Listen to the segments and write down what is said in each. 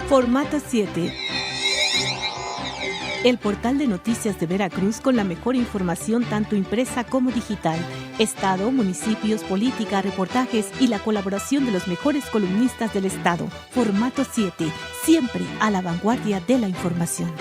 Formato 7. El portal de noticias de Veracruz con la mejor información tanto impresa como digital. Estado, municipios, política, reportajes y la colaboración de los mejores columnistas del Estado. Formato 7. Siempre a la vanguardia de la información.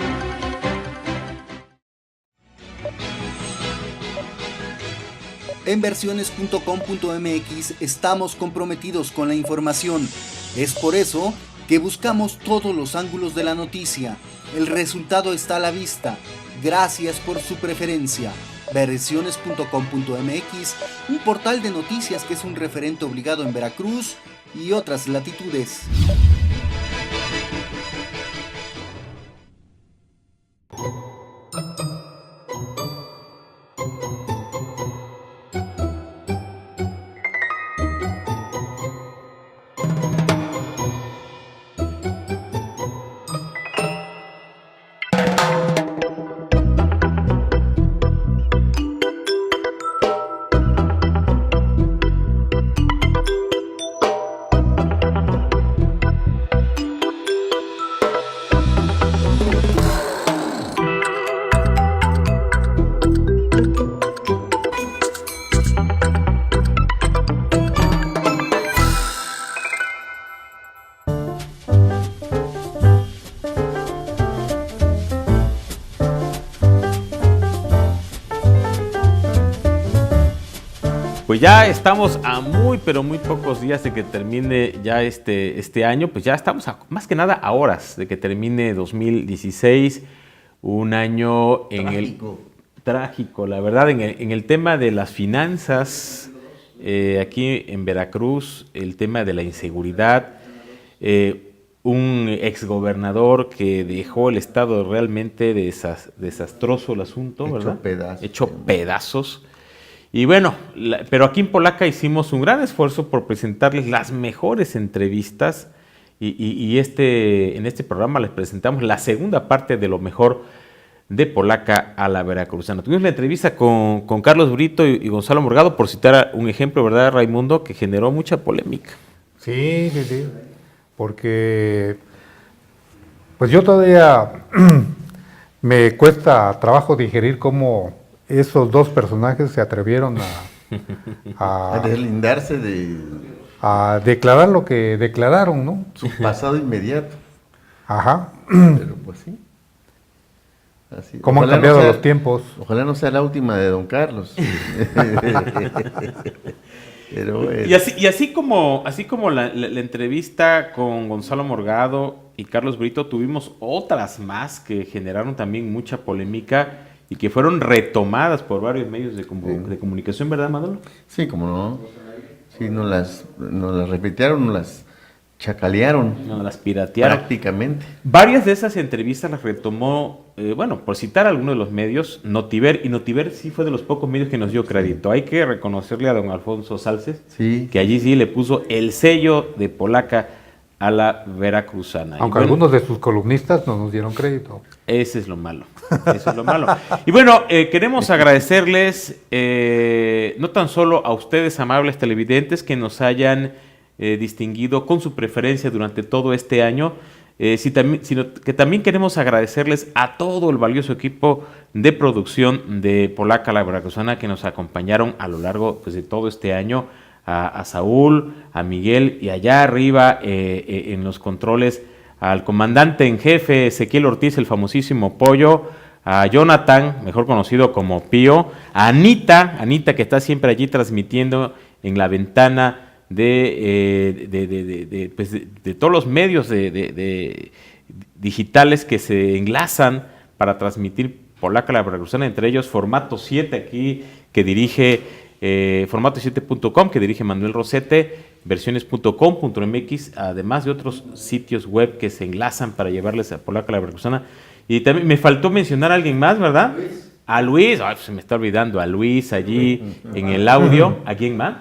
En versiones.com.mx estamos comprometidos con la información. Es por eso que buscamos todos los ángulos de la noticia. El resultado está a la vista. Gracias por su preferencia. Versiones.com.mx, un portal de noticias que es un referente obligado en Veracruz y otras latitudes. Pues ya estamos a muy, pero muy pocos días de que termine ya este año, pues ya estamos más que nada a horas de que termine 2016, un año trágico, la verdad, en el tema de las finanzas, aquí en Veracruz, el tema de la inseguridad, un exgobernador que dejó el estado realmente desastroso el asunto, ¿verdad? Hecho pedazos. Y bueno, pero aquí en Polaca hicimos un gran esfuerzo por presentarles las mejores entrevistas y en este programa les presentamos la segunda parte de lo mejor de Polaca a la veracruzana. Tuvimos la entrevista con Carlos Brito y Gonzalo Morgado, por citar un ejemplo, ¿verdad, Raimundo? Que generó mucha polémica. Sí, porque pues yo todavía me cuesta trabajo digerir cómo esos dos personajes se atrevieron a deslindarse a declarar lo que declararon, ¿no? Su pasado inmediato. Ajá. Pero pues sí. Así. ¿Cómo han cambiado los tiempos? Ojalá no sea la última de don Carlos. Pero bueno. Y así como la entrevista con Gonzalo Morgado y Carlos Brito, tuvimos otras más que generaron también mucha polémica y que fueron retomadas por varios medios de comunicación, ¿verdad, Manolo? Sí, como no. Sí, nos las repitieron, nos las chacalearon. Nos las piratearon. Prácticamente. Varias de esas entrevistas las retomó, por citar algunos de los medios, Notiver, y Notiver sí fue de los pocos medios que nos dio crédito. Hay que reconocerle a don Alfonso Salces, que allí sí le puso el sello de Polaca a la veracruzana. Aunque algunos de sus columnistas no nos dieron crédito. Ese es lo malo. Eso es lo malo. Y bueno, queremos agradecerles no tan solo a ustedes, amables televidentes, que nos hayan distinguido con su preferencia durante todo este año, sino que también queremos agradecerles a todo el valioso equipo de producción de Polaca la Veracruzana que nos acompañaron a lo largo de todo este año. A Saúl, a Miguel y allá arriba en los controles al comandante en jefe Ezequiel Ortiz, el famosísimo Pollo, a Jonathan, mejor conocido como Pío, a Anita que está siempre allí transmitiendo en la ventana de todos los medios digitales que se enlazan para transmitir Polaca la Veracruzana, entre ellos Formato 7 aquí que dirige formato7.com que dirige Manuel Rosete, versiones.com.mx, además de otros sitios web que se enlazan para llevarles a Polaca la Veracruzana. Y también me faltó mencionar a alguien más, ¿verdad? Luis. A Luis, se me está olvidando, a Luis allí en el audio. ¿A quién más?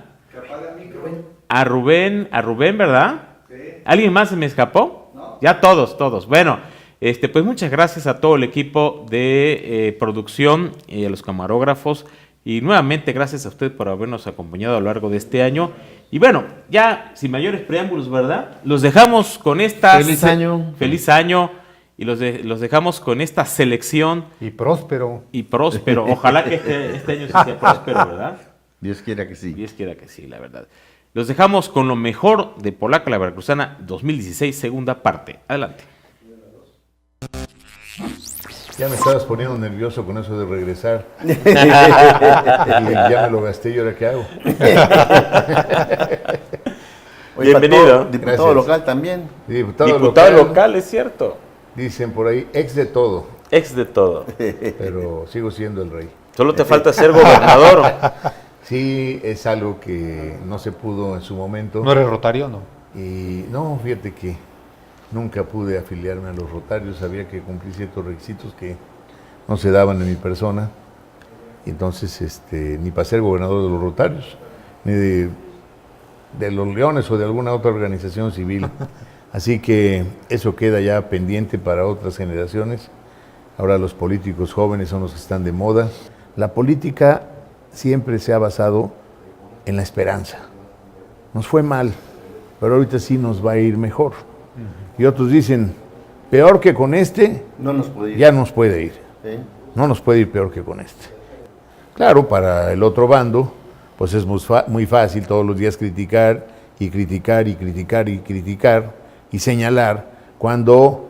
A Rubén, ¿verdad? Sí. ¿Alguien más se me escapó? No. Ya todos. Bueno, pues muchas gracias a todo el equipo de producción y a los camarógrafos Y nuevamente, gracias a usted por habernos acompañado a lo largo de este año. Y bueno, ya sin mayores preámbulos, ¿verdad? Los dejamos con esta... ¡Feliz año! ¡Feliz año! Y los dejamos con esta selección. Y próspero. Y próspero. Ojalá que este año sí sea próspero, ¿verdad? Dios quiera que sí. Dios quiera que sí, la verdad. Los dejamos con lo mejor de Polaca la Veracruzana 2016, segunda parte. Adelante. Ya me estabas poniendo nervioso con eso de regresar. Y ya me lo gasté, ¿y ahora qué hago? Oye, Bienvenido. Diputado Gracias. local también. Diputado local, es cierto. Dicen por ahí, ex de todo, Ex de todo. pero sigo siendo el rey. Solo te falta ser gobernador. Sí, es algo que no se pudo en su momento. ¿No eres rotario, no? Y no, fíjate que nunca pude afiliarme a los Rotarios, había que cumplir ciertos requisitos que no se daban en mi persona. Y entonces, ni para ser gobernador de los Rotarios, ni de los Leones o de alguna otra organización civil. Así que eso queda ya pendiente para otras generaciones. Ahora los políticos jóvenes son los que están de moda. La política siempre se ha basado en la esperanza. Nos fue mal, pero ahorita sí nos va a ir mejor. Y otros dicen, peor que con este, No nos puede ir. ya nos puede ir. ¿Sí? No nos puede ir peor que con este. Claro, para el otro bando, pues es muy fácil todos los días criticar y criticar y criticar y criticar y señalar cuando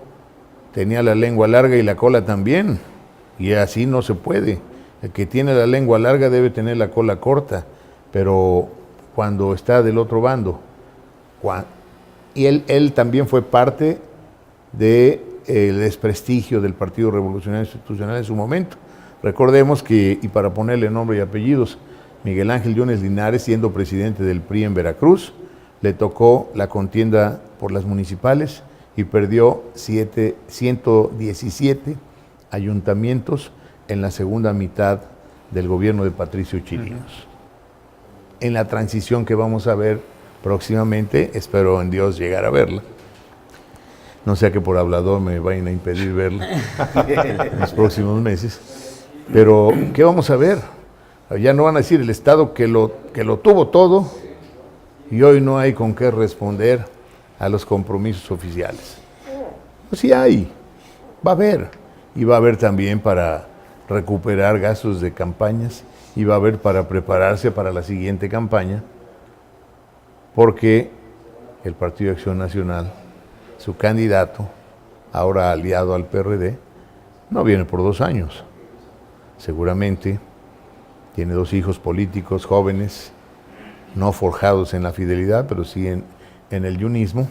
tenía la lengua larga y la cola también. Y así no se puede. El que tiene la lengua larga debe tener la cola corta, pero cuando está del otro bando, y él también fue parte del desprestigio del Partido Revolucionario Institucional en su momento. Recordemos que, y para ponerle nombre y apellidos, Miguel Ángel Yunes Linares, siendo presidente del PRI en Veracruz, le tocó la contienda por las municipales y perdió 117 ayuntamientos en la segunda mitad del gobierno de Patricio Chirinos. En la transición que vamos a ver próximamente, espero en Dios llegar a verla. No sea que por hablador me vayan a impedir verla en los próximos meses. Pero, ¿qué vamos a ver? Ya no van a decir el Estado que lo tuvo todo y hoy no hay con qué responder a los compromisos oficiales. Pues sí hay, va a haber. Y va a haber también para recuperar gastos de campañas y va a haber para prepararse para la siguiente campaña, porque el Partido de Acción Nacional, su candidato, ahora aliado al PRD, no viene por 2 años. Seguramente tiene 2 hijos políticos jóvenes, no forjados en la fidelidad, pero sí en el yunismo,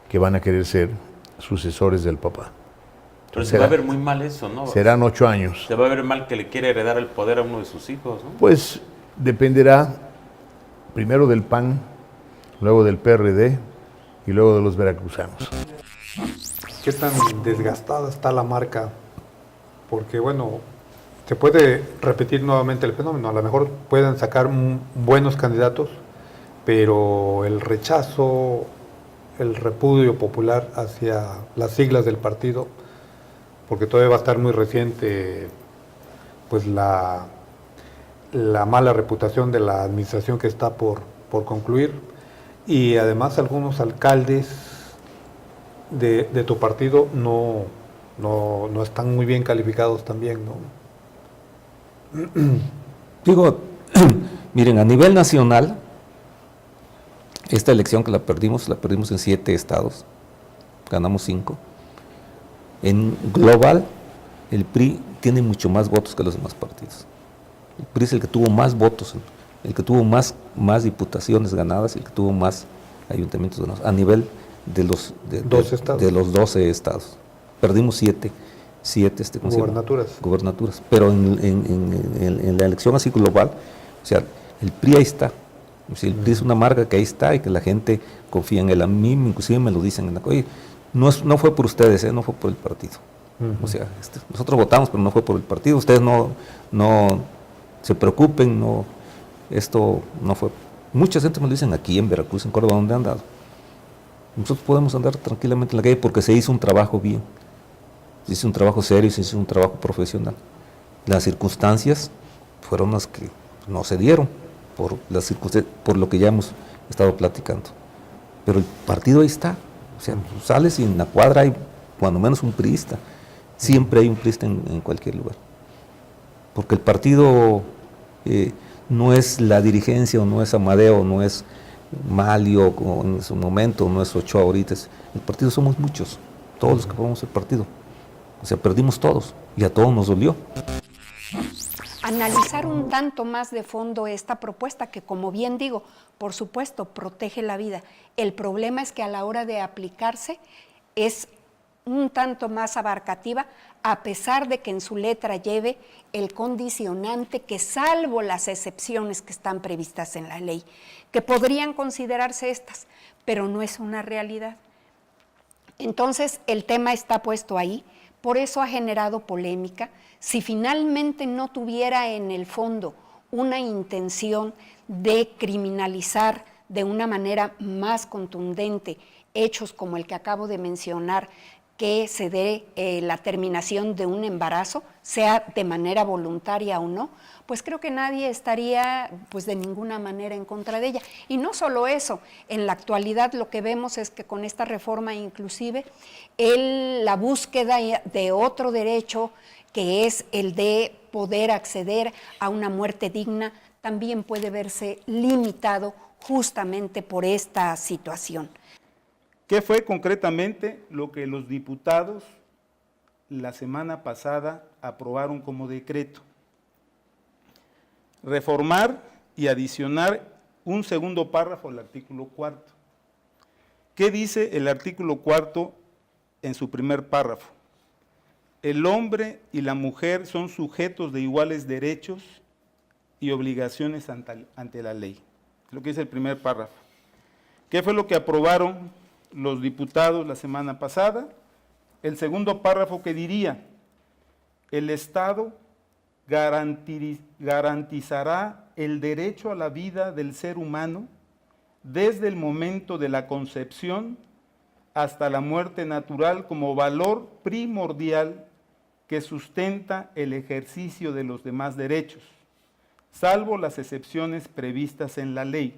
que van a querer ser sucesores del papá. Pero se va a ver muy mal eso, ¿no? Serán 8 años. Se va a ver mal que le quiere heredar el poder a uno de sus hijos, ¿no? Pues dependerá primero del PAN, luego del PRD y luego de los veracruzanos. ¿Qué tan desgastada está la marca? Porque, bueno, se puede repetir nuevamente el fenómeno. A lo mejor pueden sacar buenos candidatos, pero el rechazo, el repudio popular hacia las siglas del partido, porque todavía va a estar muy reciente pues la mala reputación de la administración que está por concluir, y además algunos alcaldes de tu partido no están muy bien calificados también, ¿no? Digo, miren, a nivel nacional, esta elección que la perdimos en 7 estados, ganamos 5. En global, el PRI tiene mucho más votos que los demás partidos. El PRI es el que tuvo más votos, el que tuvo más diputaciones ganadas, el que tuvo más ayuntamientos ganados, a nivel de los 12 estados. Perdimos 7 gubernaturas. Pero en la elección así global, o sea, el PRI ahí está. O sea, el PRI es una marca que ahí está y que la gente confía en él. A mí inclusive me lo dicen, oye, no fue por ustedes, no fue por el partido. O sea, nosotros votamos, pero no fue por el partido. Ustedes no se preocupen, esto no fue. Mucha gente me lo dicen aquí en Veracruz, en Córdoba, donde han dado. Nosotros podemos andar tranquilamente en la calle porque se hizo un trabajo bien. Se hizo un trabajo serio, se hizo un trabajo profesional. Las circunstancias fueron las que no se dieron por las circunstancias, por lo que ya hemos estado platicando. Pero el partido ahí está, o sea, sales y en la cuadra hay cuando menos un priista, siempre hay un priista en cualquier lugar. Porque el partido no es la dirigencia, o no es Amadeo, no es Malio en su momento, no es Ochoa ahorita, el partido somos muchos, todos los que formamos el partido. O sea, perdimos todos y a todos nos dolió. Analizar un tanto más de fondo esta propuesta que, como bien digo, por supuesto, protege la vida. El problema es que a la hora de aplicarse es un tanto más abarcativa, a pesar de que en su letra lleve el condicionante que, salvo las excepciones que están previstas en la ley, que podrían considerarse estas, pero no es una realidad. Entonces, el tema está puesto ahí, por eso ha generado polémica. Si finalmente no tuviera en el fondo una intención de criminalizar de una manera más contundente hechos como el que acabo de mencionar, que se dé la terminación de un embarazo, sea de manera voluntaria o no, pues creo que nadie estaría pues de ninguna manera en contra de ella. Y no solo eso, en la actualidad lo que vemos es que con esta reforma inclusive la búsqueda de otro derecho, que es el de poder acceder a una muerte digna, también puede verse limitado justamente por esta situación. ¿Qué fue concretamente lo que los diputados la semana pasada aprobaron como decreto? Reformar y adicionar un segundo párrafo al artículo 4. ¿Qué dice el artículo 4 en su primer párrafo? El hombre y la mujer son sujetos de iguales derechos y obligaciones ante la ley. Es lo que dice el primer párrafo. ¿Qué fue lo que aprobaron los diputados la semana pasada? El segundo párrafo, que diría: el Estado garantizará el derecho a la vida del ser humano desde el momento de la concepción hasta la muerte natural como valor primordial que sustenta el ejercicio de los demás derechos, salvo las excepciones previstas en la ley.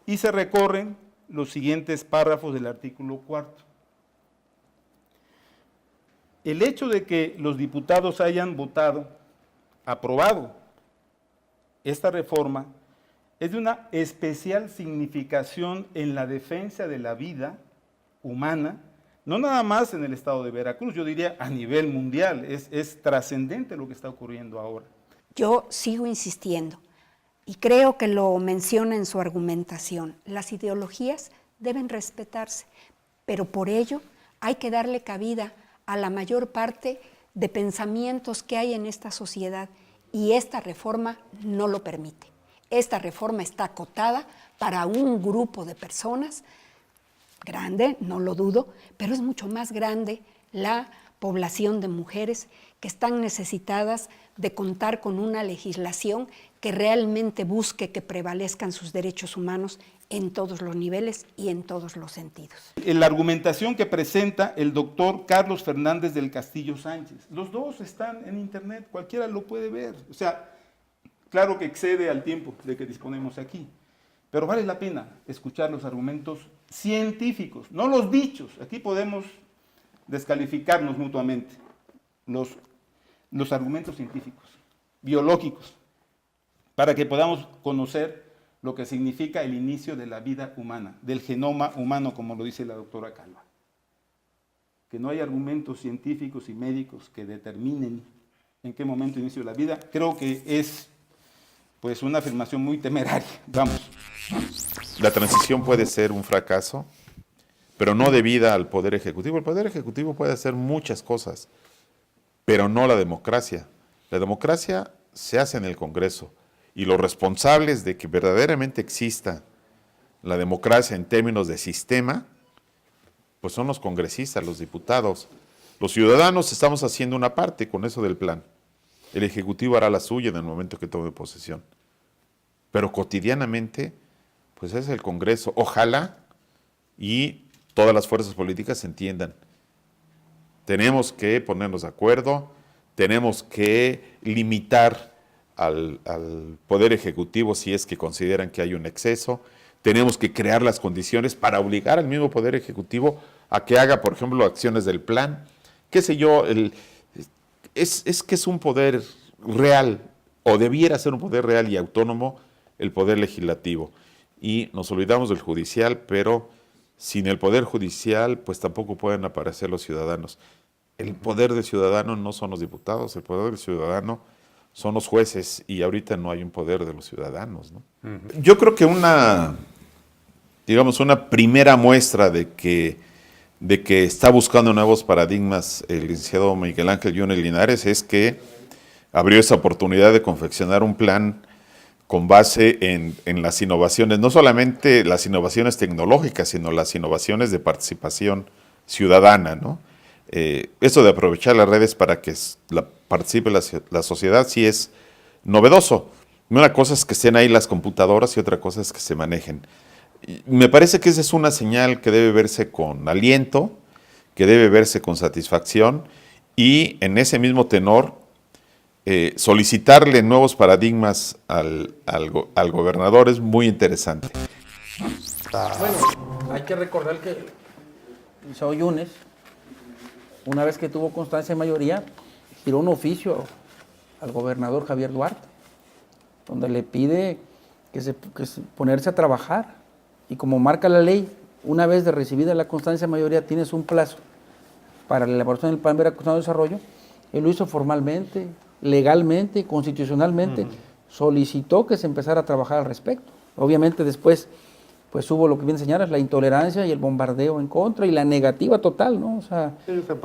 Y se recorren los siguientes párrafos del artículo 4. El hecho de que los diputados hayan aprobado esta reforma, es de una especial significación en la defensa de la vida humana, no nada más en el estado de Veracruz, yo diría a nivel mundial. Es trascendente lo que está ocurriendo ahora. Yo sigo insistiendo, y creo que lo menciona en su argumentación: las ideologías deben respetarse, pero por ello hay que darle cabida a la mayor parte de pensamientos que hay en esta sociedad, y esta reforma no lo permite. Esta reforma está acotada para un grupo de personas grande, no lo dudo, pero es mucho más grande la población de mujeres que están necesitadas de contar con una legislación que realmente busque que prevalezcan sus derechos humanos en todos los niveles y en todos los sentidos. La argumentación que presenta el doctor Carlos Fernández del Castillo Sánchez, los dos están en internet, cualquiera lo puede ver. O sea, claro que excede al tiempo de que disponemos aquí, pero vale la pena escuchar los argumentos científicos, no los dichos. Aquí podemos descalificarnos mutuamente. Los argumentos científicos, biológicos, para que podamos conocer lo que significa el inicio de la vida humana, del genoma humano, como lo dice la doctora Calva. Que no hay argumentos científicos y médicos que determinen en qué momento inició la vida, creo que es pues una afirmación muy temeraria. Vamos. La transición puede ser un fracaso, pero no debida al Poder Ejecutivo. El Poder Ejecutivo puede hacer muchas cosas, pero no la democracia. La democracia se hace en el Congreso, y los responsables de que verdaderamente exista la democracia en términos de sistema, pues son los congresistas, los diputados. Los ciudadanos estamos haciendo una parte con eso del plan. El Ejecutivo hará la suya en el momento que tome posesión. Pero cotidianamente, pues es el Congreso. Ojalá y todas las fuerzas políticas entiendan. Tenemos que ponernos de acuerdo, tenemos que limitar al Poder Ejecutivo si es que consideran que hay un exceso. Tenemos que crear las condiciones para obligar al mismo Poder Ejecutivo a que haga, por ejemplo, acciones del plan. Qué sé yo, es que es un poder real, o debiera ser un poder real y autónomo el Poder Legislativo. Y nos olvidamos del judicial, pero sin el Poder Judicial, pues tampoco pueden aparecer los ciudadanos. El poder del ciudadano no son los diputados, el poder del ciudadano son los jueces, y ahorita no hay un poder de los ciudadanos, ¿no? Yo creo que una primera muestra de que está buscando nuevos paradigmas el licenciado Miguel Ángel Yunes Linares es que abrió esa oportunidad de confeccionar un plan con base en las innovaciones, no solamente las innovaciones tecnológicas, sino las innovaciones de participación ciudadana, ¿no? Eso de aprovechar las redes para que participe la sociedad sí es novedoso. Una cosa es que estén ahí las computadoras y otra cosa es que se manejen. Me parece que esa es una señal que debe verse con aliento, que debe verse con satisfacción, y en ese mismo tenor solicitarle nuevos paradigmas al gobernador es muy interesante. Bueno, hay que recordar que el licenciado Yunes, una vez que tuvo constancia de mayoría, giró un oficio al gobernador Javier Duarte, donde le pide ponerse a trabajar. Y como marca la ley, una vez de recibida la constancia de mayoría, tienes un plazo para la elaboración del Plan Veracruzano de Desarrollo. Él lo hizo formalmente, legalmente, constitucionalmente, solicitó que se empezara a trabajar al respecto. Obviamente después pues hubo lo que bien señalas, la intolerancia y el bombardeo en contra y la negativa total, ¿no? O sea,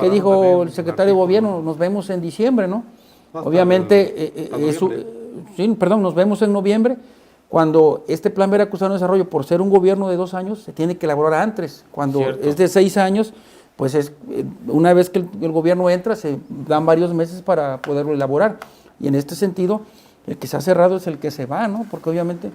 ¿qué dijo el secretario de Gobierno? Nos vemos en diciembre, ¿no? Obviamente, nos vemos en noviembre, cuando este Plan Veracruzano de Desarrollo, por ser un gobierno de 2 años, se tiene que elaborar antes. Cuando es de 6 años, pues una vez que el gobierno entra, se dan varios meses para poderlo elaborar. Y en este sentido, el que se ha cerrado es el que se va, ¿no? Porque obviamente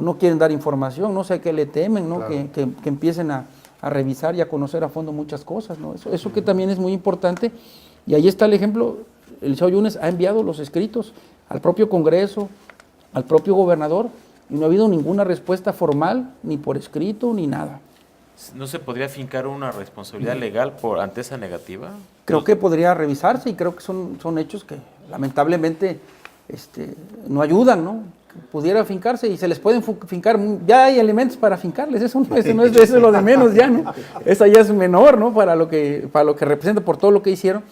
no quieren dar información, no sé a qué le temen, ¿no? Claro. Que empiecen a revisar y a conocer a fondo muchas cosas, ¿no? Eso que también es muy importante. Y ahí está el ejemplo. El licenciado Yunes ha enviado los escritos al propio Congreso, al propio gobernador, y no ha habido ninguna respuesta formal, ni por escrito, ni nada. ¿No se podría fincar una responsabilidad legal ante esa negativa? Creo que podría revisarse, y creo que son hechos que lamentablemente no ayudan, ¿no? Pudiera fincarse y se les pueden fincar, ya hay elementos para fincarles, eso no es lo de menos ya, ¿no? Esa ya es menor, ¿no? Para lo que representa, por todo lo que hicieron,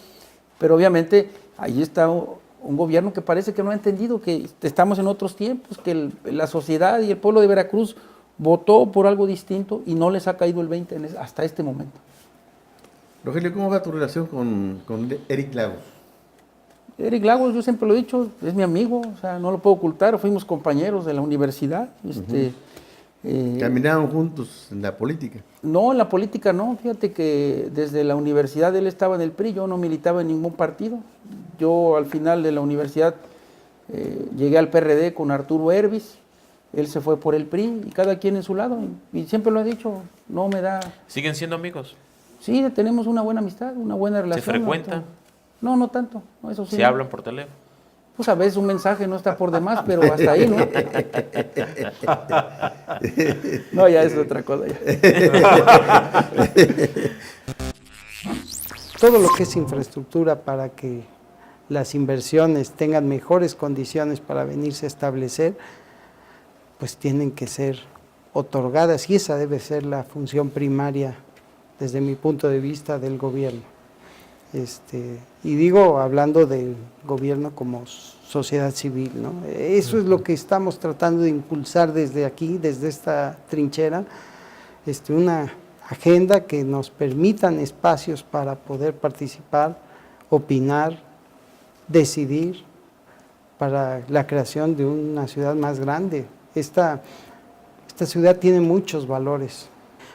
pero obviamente ahí está un gobierno que parece que no ha entendido que estamos en otros tiempos, que la sociedad y el pueblo de Veracruz votó por algo distinto y no les ha caído el 20 hasta este momento. Rogelio, ¿cómo va tu relación con Eric Lagos? Eric Lagos, yo siempre lo he dicho, es mi amigo, o sea, no lo puedo ocultar, fuimos compañeros de la universidad. ¿Caminaron juntos en la política? No, en la política no, fíjate que desde la universidad él estaba en el PRI, yo no militaba en ningún partido. Yo al final de la universidad llegué al PRD con Arturo Hervis, él se fue por el PRI y cada quien en su lado, y siempre lo he dicho, no me da... ¿Siguen siendo amigos? Sí, tenemos una buena amistad, una buena relación. ¿Se frecuentan? No tanto, no, eso sí. ¿Se hablan por teléfono? Pues a veces un mensaje no está por demás, pero hasta ahí, ¿no? No, ya es otra cosa. Ya. Todo lo que es infraestructura para que las inversiones tengan mejores condiciones para venirse a establecer, pues tienen que ser otorgadas, y esa debe ser la función primaria, desde mi punto de vista, del gobierno. Y digo, hablando del gobierno como sociedad civil, ¿no? Eso es lo que estamos tratando de impulsar desde aquí, desde esta trinchera, una agenda que nos permitan espacios para poder participar, opinar, decidir para la creación de una ciudad más grande. Esta ciudad tiene muchos valores,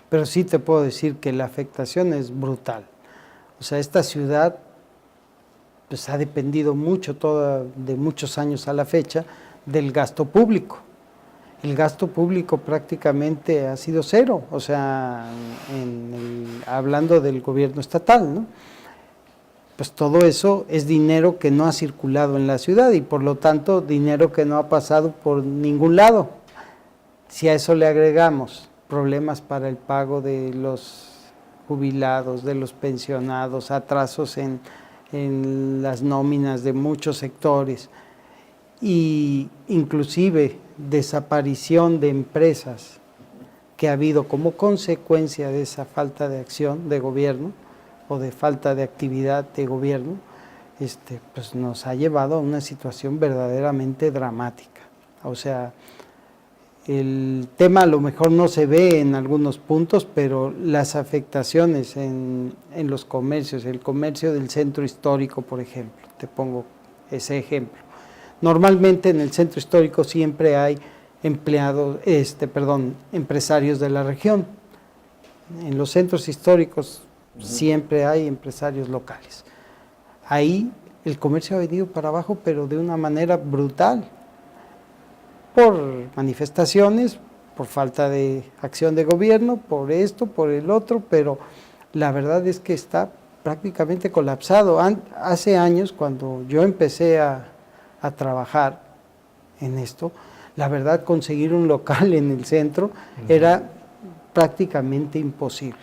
pero sí te puedo decir que la afectación es brutal. O sea, esta ciudad pues, ha dependido mucho, de muchos años a la fecha, del gasto público. El gasto público prácticamente ha sido cero, o sea, hablando del gobierno estatal, ¿no? pues todo eso es dinero que no ha circulado en la ciudad y por lo tanto dinero que no ha pasado por ningún lado. Si a eso le agregamos problemas para el pago de los jubilados, de los pensionados, atrasos en las nóminas de muchos sectores y inclusive desaparición de empresas que ha habido como consecuencia de esa falta de acción de gobierno o de falta de actividad de gobierno, pues nos ha llevado a una situación verdaderamente dramática. O sea, el tema a lo mejor no se ve en algunos puntos, pero las afectaciones en los comercios, el comercio del centro histórico, por ejemplo, te pongo ese ejemplo. Normalmente en el centro histórico siempre hay empresarios de la región. En los centros históricos siempre hay empresarios locales. Ahí el comercio ha venido para abajo, pero de una manera brutal, por manifestaciones, por falta de acción de gobierno, por esto, por el otro, pero la verdad es que está prácticamente colapsado. Hace años, cuando yo empecé a trabajar en esto, la verdad conseguir un local en el centro era prácticamente imposible.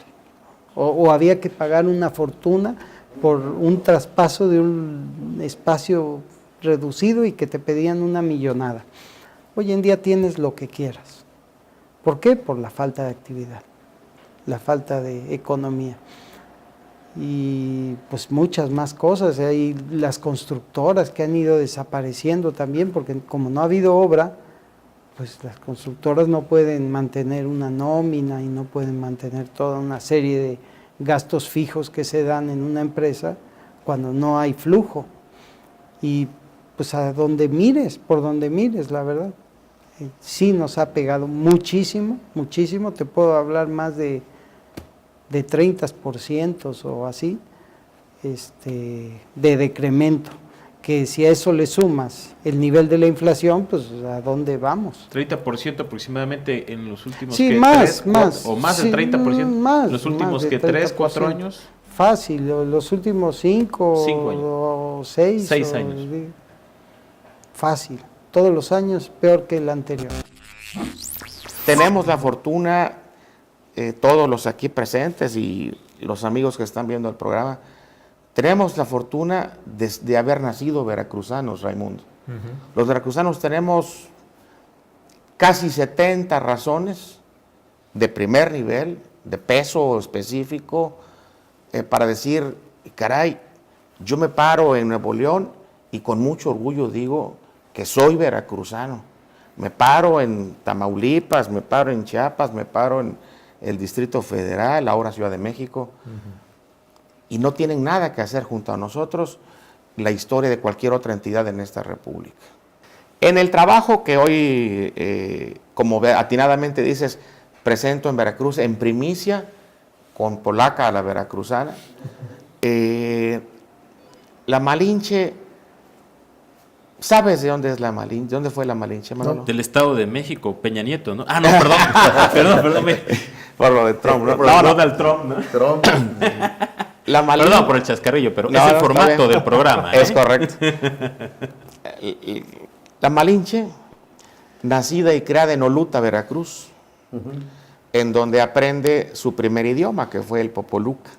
O había que pagar una fortuna por un traspaso de un espacio reducido y que te pedían una millonada. Hoy en día tienes lo que quieras. ¿Por qué? Por la falta de actividad, la falta de economía. Y pues muchas más cosas. Hay las constructoras que han ido desapareciendo también, porque como no ha habido obra, pues las constructoras no pueden mantener una nómina y no pueden mantener toda una serie de gastos fijos que se dan en una empresa cuando no hay flujo. Y pues a donde mires, por donde mires, la verdad. Sí nos ha pegado muchísimo, muchísimo. Te puedo hablar más de 30% o así, de decremento. Que si a eso le sumas el nivel de la inflación, pues ¿a dónde vamos? 30% aproximadamente en los últimos más, o más del 30% en los últimos 3, 4 años. Fácil, los últimos 5 años. O 6 años. Fácil, todos los años peor que el anterior. Tenemos la fortuna, todos los aquí presentes y los amigos que están viendo el programa, tenemos la fortuna de haber nacido veracruzanos, Raimundo. Los veracruzanos tenemos casi 70 razones de primer nivel, de peso específico, para decir, caray, yo me paro en Nuevo León y con mucho orgullo digo que soy veracruzano. Me paro en Tamaulipas, me paro en Chiapas, me paro en el Distrito Federal, ahora Ciudad de México. Y no tienen nada que hacer junto a nosotros la historia de cualquier otra entidad en esta república. En el trabajo que hoy, como atinadamente dices, presento en Veracruz en primicia, con Polaca a la veracruzana, la Malinche, ¿sabes de dónde es la Malinche? ¿De dónde fue la Malinche, Manolo? Del Estado de México, Peña Nieto, ¿no? Ah, no, perdón. perdón. Por lo de Trump, ¿no? Por Donald Trump, ¿no? La Malinche, perdón por el chascarrillo, pero es el formato del programa. Es correcto. La Malinche, nacida y creada en Oluta, Veracruz, en donde aprende su primer idioma, que fue el popoluca.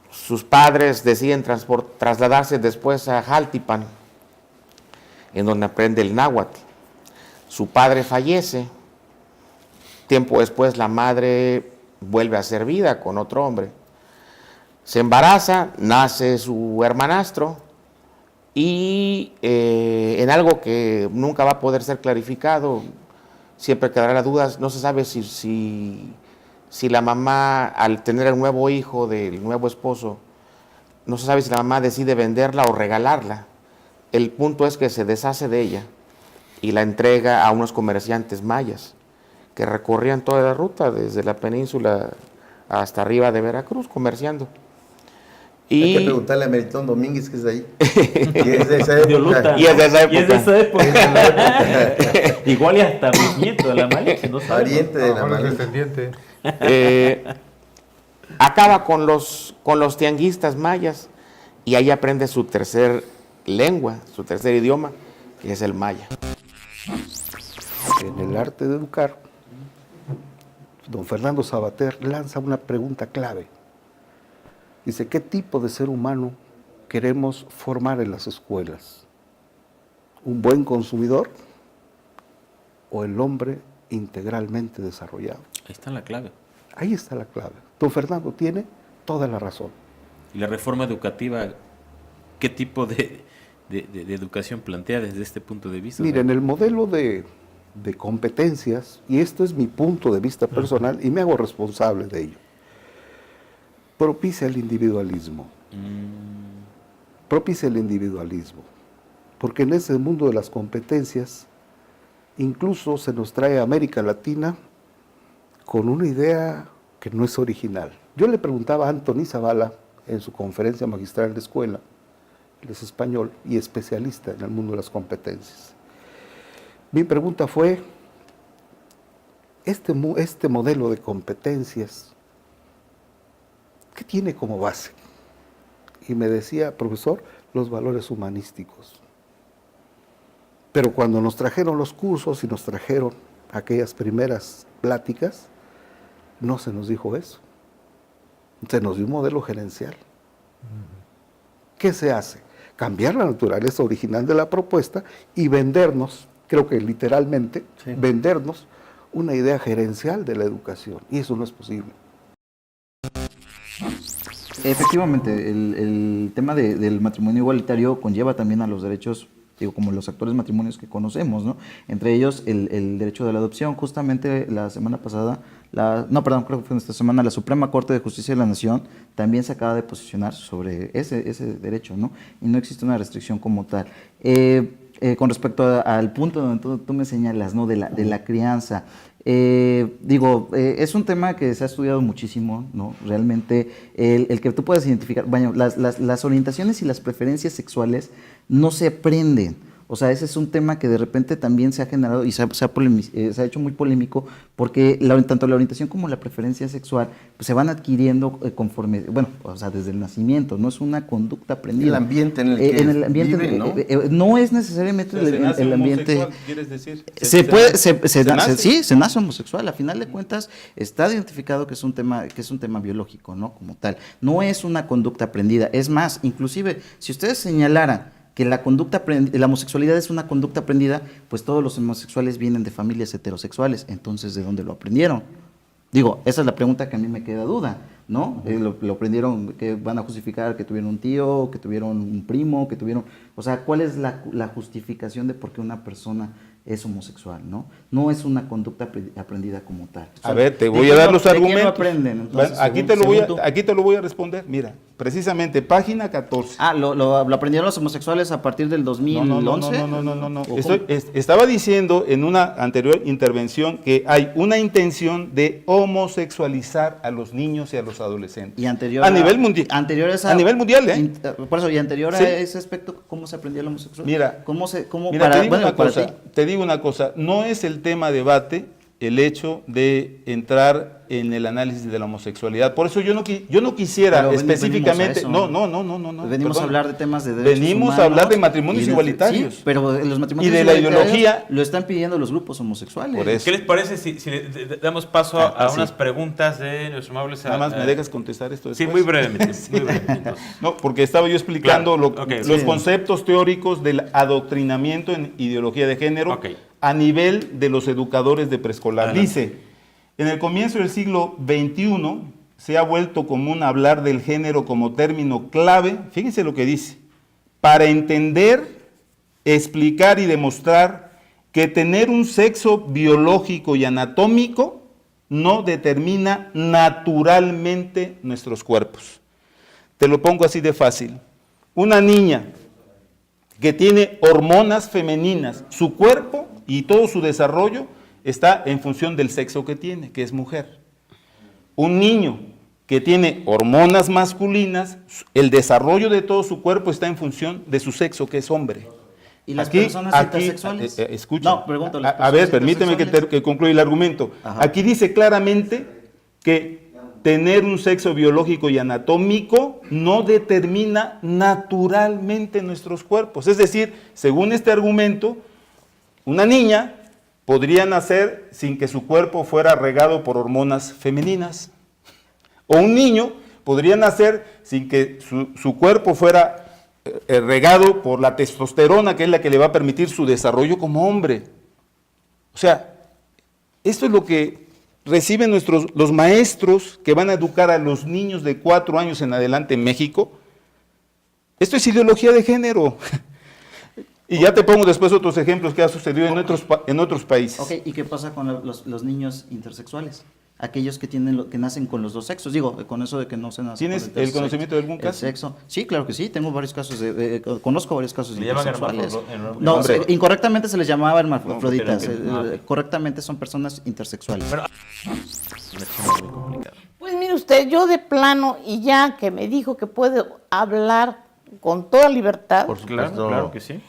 Sus padres deciden trasladarse después a Jaltipan, en donde aprende el náhuatl. Su padre fallece. Tiempo después la madre vuelve a ser vida con otro hombre. Se embaraza, nace su hermanastro y en algo que nunca va a poder ser clarificado, siempre quedará dudas, no se sabe si la mamá, al tener el nuevo hijo del nuevo esposo, no se sabe si la mamá decide venderla o regalarla. El punto es que se deshace de ella y la entrega a unos comerciantes mayas que recorrían toda la ruta desde la península hasta arriba de Veracruz, comerciando. Hay que preguntarle a Meritón Domínguez, que es de ahí. Y es de esa época. Y es de esa época. Igual y hasta bisnieto de la Malinche, no sabemos. Pariente de la Malinche. Descendiente. acaba con los tianguistas mayas y ahí aprende su tercer lengua, su tercer idioma, que es el maya. En el arte de educar, don Fernando Sabater lanza una pregunta clave. Dice, ¿qué tipo de ser humano queremos formar en las escuelas? ¿Un buen consumidor o el hombre integralmente desarrollado? Ahí está la clave. Ahí está la clave. Don Fernando tiene toda la razón. ¿Y la reforma educativa, qué tipo de educación plantea desde este punto de vista? Miren, el modelo de competencias, y esto es mi punto de vista personal, y me hago responsable de ello, propicia el individualismo. Propicia el individualismo. Porque en ese mundo de las competencias, incluso se nos trae a América Latina con una idea que no es original. Yo le preguntaba a Antoni Zavala en su conferencia magistral de escuela, él es español y especialista en el mundo de las competencias. Mi pregunta fue, este modelo de competencias, ¿qué tiene como base? Y me decía, profesor, los valores humanísticos. Pero cuando nos trajeron los cursos y nos trajeron aquellas primeras pláticas, no se nos dijo eso. Se nos dio un modelo gerencial. ¿Qué se hace? Cambiar la naturaleza original de la propuesta y vendernos, creo que literalmente, vendernos una idea gerencial de la educación. Y eso no es posible. Efectivamente, el tema del matrimonio igualitario conlleva también a los derechos, digo, como los actuales matrimonios que conocemos, ¿no? Entre ellos el derecho de la adopción. Justamente la semana pasada, creo que fue esta semana, la Suprema Corte de Justicia de la Nación también se acaba de posicionar sobre ese derecho, ¿no? Y no existe una restricción como tal. Con respecto al punto donde tú me señalas, ¿no? De la crianza. Es un tema que se ha estudiado muchísimo, ¿no? Realmente el que tú puedas identificar, bueno, las orientaciones y las preferencias sexuales no se aprenden. O sea, ese es un tema que de repente también se ha generado y se ha hecho muy polémico porque tanto la orientación como la preferencia sexual pues, se van adquiriendo conforme, desde el nacimiento, no es una conducta aprendida. El ambiente en el que vive, ¿no? No es necesariamente el ambiente. ¿Quieres decir? Se nace homosexual. A final de cuentas está identificado que es un tema biológico, ¿no? Como tal. No es una conducta aprendida. Es más, inclusive, si ustedes señalaran que la homosexualidad es una conducta aprendida, pues todos los homosexuales vienen de familias heterosexuales, entonces ¿de dónde lo aprendieron? Digo, esa es la pregunta que a mí me queda duda, ¿no? Lo aprendieron, que van a justificar que tuvieron un tío, que tuvieron un primo, que tuvieron... O sea, ¿cuál es la justificación de por qué una persona es homosexual, ¿no? No es una conducta aprendida como tal. O sea, a ver, te voy a dar los argumentos. ¿De qué lo aprenden? Entonces, aquí te lo voy a responder. Mira, precisamente, página 14. ¿Lo aprendieron los homosexuales a partir del 2011? No. Estaba diciendo en una anterior intervención que hay una intención de homosexualizar a los niños y a los adolescentes. Y anterior a nivel mundial. A nivel mundial, ¿eh? Por eso, y anterior a ese aspecto, ¿cómo se aprendía la homosexualidad? Mira, te digo una cosa, no es el tema debate el hecho de entrar en el análisis de la homosexualidad. Por eso yo no quisiera específicamente... No. Venimos a hablar de temas de derechos humanos, humanos, a hablar de matrimonios igualitarios. Sí, pero los matrimonios y de la ideología lo están pidiendo los grupos homosexuales. ¿Qué les parece si le damos paso a unas preguntas de nuestros amables? Nada más me dejas contestar esto después. Sí, muy brevemente. No, porque estaba yo explicando los conceptos teóricos del adoctrinamiento en ideología de género a nivel de los educadores de preescolar. Dice, en el comienzo del siglo XXI se ha vuelto común hablar del género como término clave, fíjense lo que dice, para entender, explicar y demostrar que tener un sexo biológico y anatómico no determina naturalmente nuestros cuerpos. Te lo pongo así de fácil. Una niña que tiene hormonas femeninas, su cuerpo y todo su desarrollo está en función del sexo que tiene, que es mujer. Un niño que tiene hormonas masculinas, el desarrollo de todo su cuerpo está en función de su sexo, que es hombre. ¿Y las personas intersexuales? Escucha. No, pregunto. A ver, permíteme que concluya el argumento. Aquí dice claramente que tener un sexo biológico y anatómico no determina naturalmente nuestros cuerpos. Es decir, según este argumento, una niña podría nacer sin que su cuerpo fuera regado por hormonas femeninas. O un niño podría nacer sin que su cuerpo fuera regado por la testosterona, que es la que le va a permitir su desarrollo como hombre. O sea, esto es lo que reciben los maestros que van a educar a los niños de 4 años en adelante en México. Esto es ideología de género. Y ya te pongo después otros ejemplos que ha sucedido en otros países. Ok, ¿y qué pasa con los niños intersexuales? Aquellos que nacen con los dos sexos, digo, con eso de que no se nacen. ¿Tienes el conocimiento de algún caso? Sexo. Sí, claro que sí, tengo varios casos, conozco varios casos ¿Le llaman intersexuales. No, incorrectamente se les llamaba hermafroditas, correctamente son personas intersexuales. Pues mire usted, yo de plano, y ya que me dijo que puedo hablar con toda libertad. Por supuesto, claro que sí.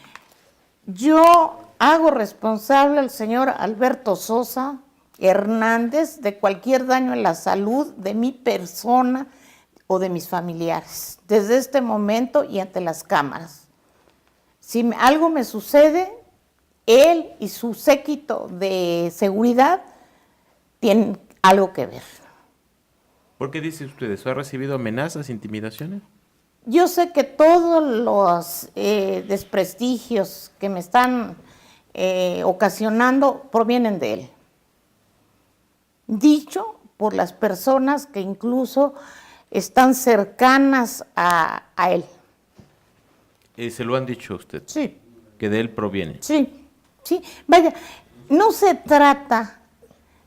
Yo hago responsable al señor Alberto Sosa Hernández de cualquier daño en la salud de mi persona o de mis familiares, desde este momento y ante las cámaras. Si algo me sucede, él y su séquito de seguridad tienen algo que ver. ¿Por qué dice usted eso? ¿Ha recibido amenazas, intimidaciones? Yo sé que todos los desprestigios que me están ocasionando provienen de él. Dicho por las personas que incluso están cercanas a él. ¿Se lo han dicho a usted? Sí. ¿Que de él proviene? Sí, sí. Vaya, no se trata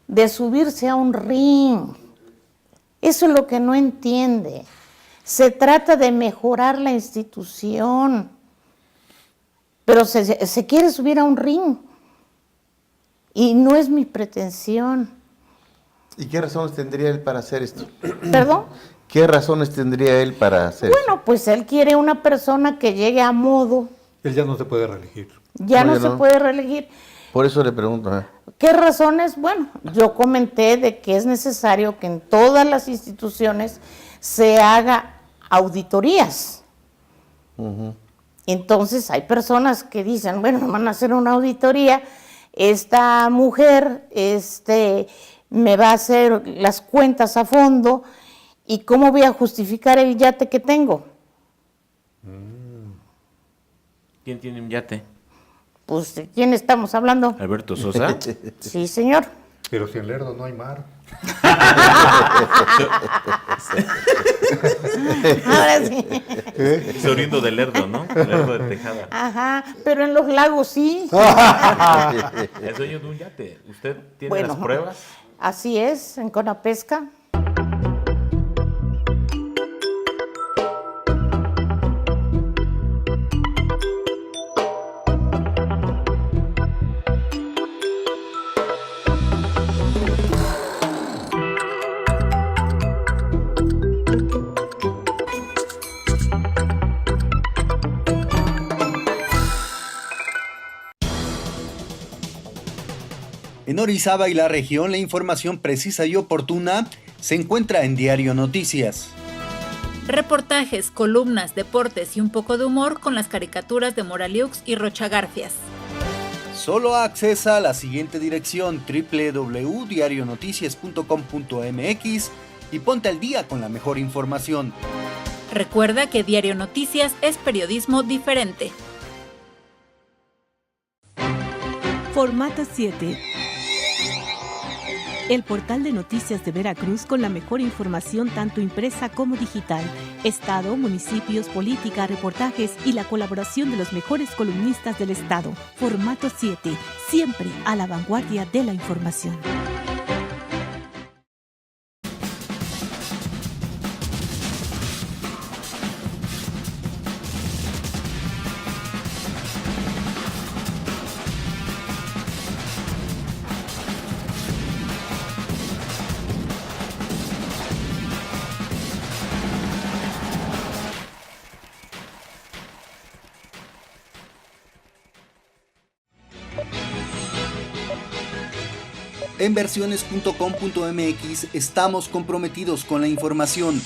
de subirse a un ring. Eso es lo que no entiende. Se trata de mejorar la institución. Pero se quiere subir a un ring. Y no es mi pretensión. ¿Y qué razones tendría él para hacer esto? ¿Perdón? ¿Qué razones tendría él para hacer esto? Bueno, pues él quiere una persona que llegue a modo. Él ya no se puede reelegir. Ya no se puede reelegir. Por eso le pregunto. ¿Qué razones? Bueno, yo comenté de que es necesario que en todas las instituciones se haga auditorías. Entonces hay personas que dicen, bueno, van a hacer una auditoría, esta mujer me va a hacer las cuentas a fondo y ¿cómo voy a justificar el yate que tengo? ¿Quién tiene un yate? Pues, ¿de quién estamos hablando? ¿Alberto Sosa? Sí, señor. Pero si en Lerdo no hay mar. Ahora sí. Se oriundo de Lerdo, ¿no? Lerdo de Tejada. Ajá, pero en los lagos sí. Es dueño de un yate. ¿Usted tiene las pruebas? Así es, en Conapesca. En Orizaba y la región, la información precisa y oportuna se encuentra en Diario Noticias. Reportajes, columnas, deportes y un poco de humor con las caricaturas de Moraliux y Rocha Garfias. Solo accesa a la siguiente dirección: www.diarionoticias.com.mx y ponte al día con la mejor información. Recuerda que Diario Noticias es periodismo diferente. Formato 7. El portal de noticias de Veracruz con la mejor información tanto impresa como digital. Estado, municipios, política, reportajes y la colaboración de los mejores columnistas del estado. Formato 7. Siempre a la vanguardia de la información. En Versiones.com.mx estamos comprometidos con la información.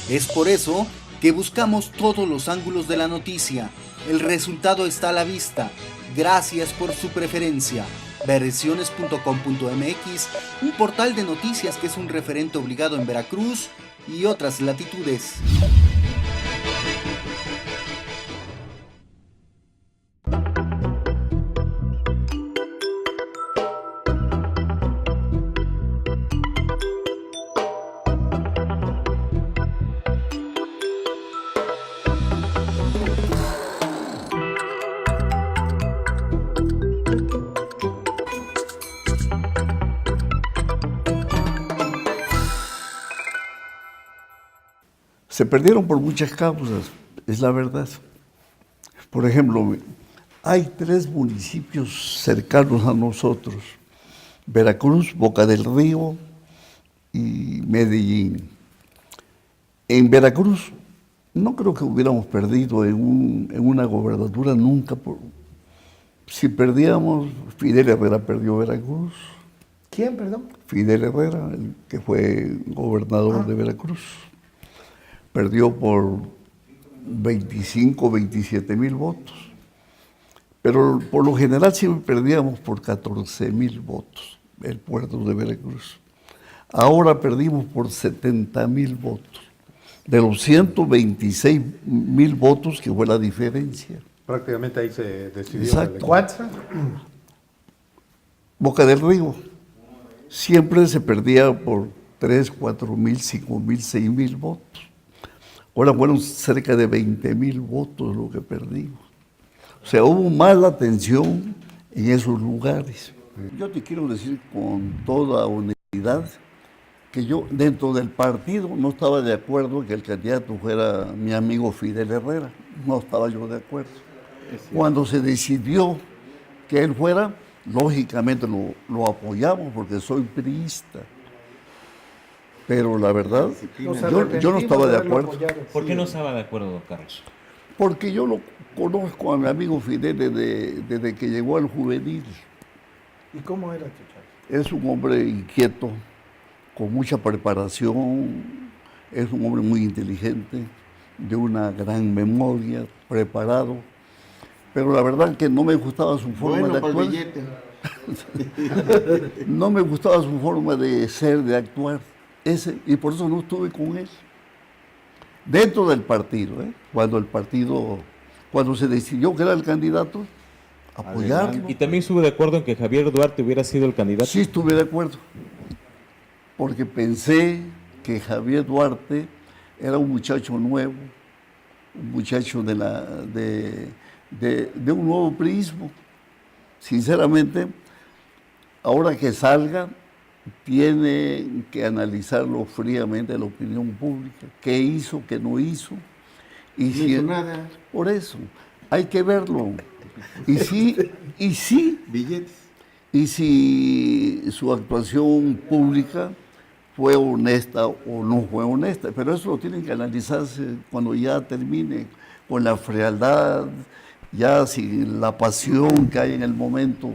Es por eso que buscamos todos los ángulos de la noticia. El resultado está a la vista. Gracias por su preferencia. Versiones.com.mx, un portal de noticias que es un referente obligado en Veracruz y otras latitudes. Se perdieron por muchas causas, es la verdad. Por ejemplo, hay 3 municipios cercanos a nosotros: Veracruz, Boca del Río y Medellín. En Veracruz no creo que hubiéramos perdido en una gobernatura nunca. Si perdíamos, Fidel Herrera perdió Veracruz. ¿Quién, perdón? Fidel Herrera, el que fue gobernador de Veracruz. Perdió por 25, 27 mil votos. Pero por lo general siempre perdíamos por 14,000 votos, el puerto de Veracruz. Ahora perdimos por 70,000 votos, de los 126,000 votos que fue la diferencia. Prácticamente ahí se decidió. Exacto. ¿Cuatza? Boca del Río. Siempre se perdía por 3, 4,000, 5,000, 6,000 votos. Ahora fueron cerca de 20,000 votos lo que perdimos. O sea, hubo mala atención en esos lugares. Yo te quiero decir con toda honestidad que yo dentro del partido no estaba de acuerdo que el candidato fuera mi amigo Fidel Herrera. No estaba yo de acuerdo. Cuando se decidió que él fuera, lógicamente lo apoyamos porque soy priista. Pero la verdad, yo no estaba de acuerdo. ¿Por qué no estaba de acuerdo, don Carlos? Porque yo lo conozco a mi amigo Fidel desde que llegó al juvenil. ¿Y cómo era, Chuchar? Es un hombre inquieto, con mucha preparación, es un hombre muy inteligente, de una gran memoria, preparado. Pero la verdad que no me gustaba su forma de actuar. No me gustaba su forma de ser, de actuar. Y por eso no estuve con él. Dentro del partido, cuando se decidió que era el candidato, apoyarlo. ¿Y también estuve de acuerdo en que Javier Duarte hubiera sido el candidato? Sí, estuve de acuerdo. Porque pensé que Javier Duarte era un muchacho nuevo, un muchacho de un nuevo priismo. Sinceramente, ahora que salga, tiene que analizarlo fríamente la opinión pública, qué hizo, qué no hizo. Y no hizo nada. Por eso, hay que verlo. Y sí, billetes. Y si su actuación pública fue honesta o no fue honesta, pero eso lo tienen que analizarse cuando ya termine, con la frialdad, ya sin la pasión que hay en el momento.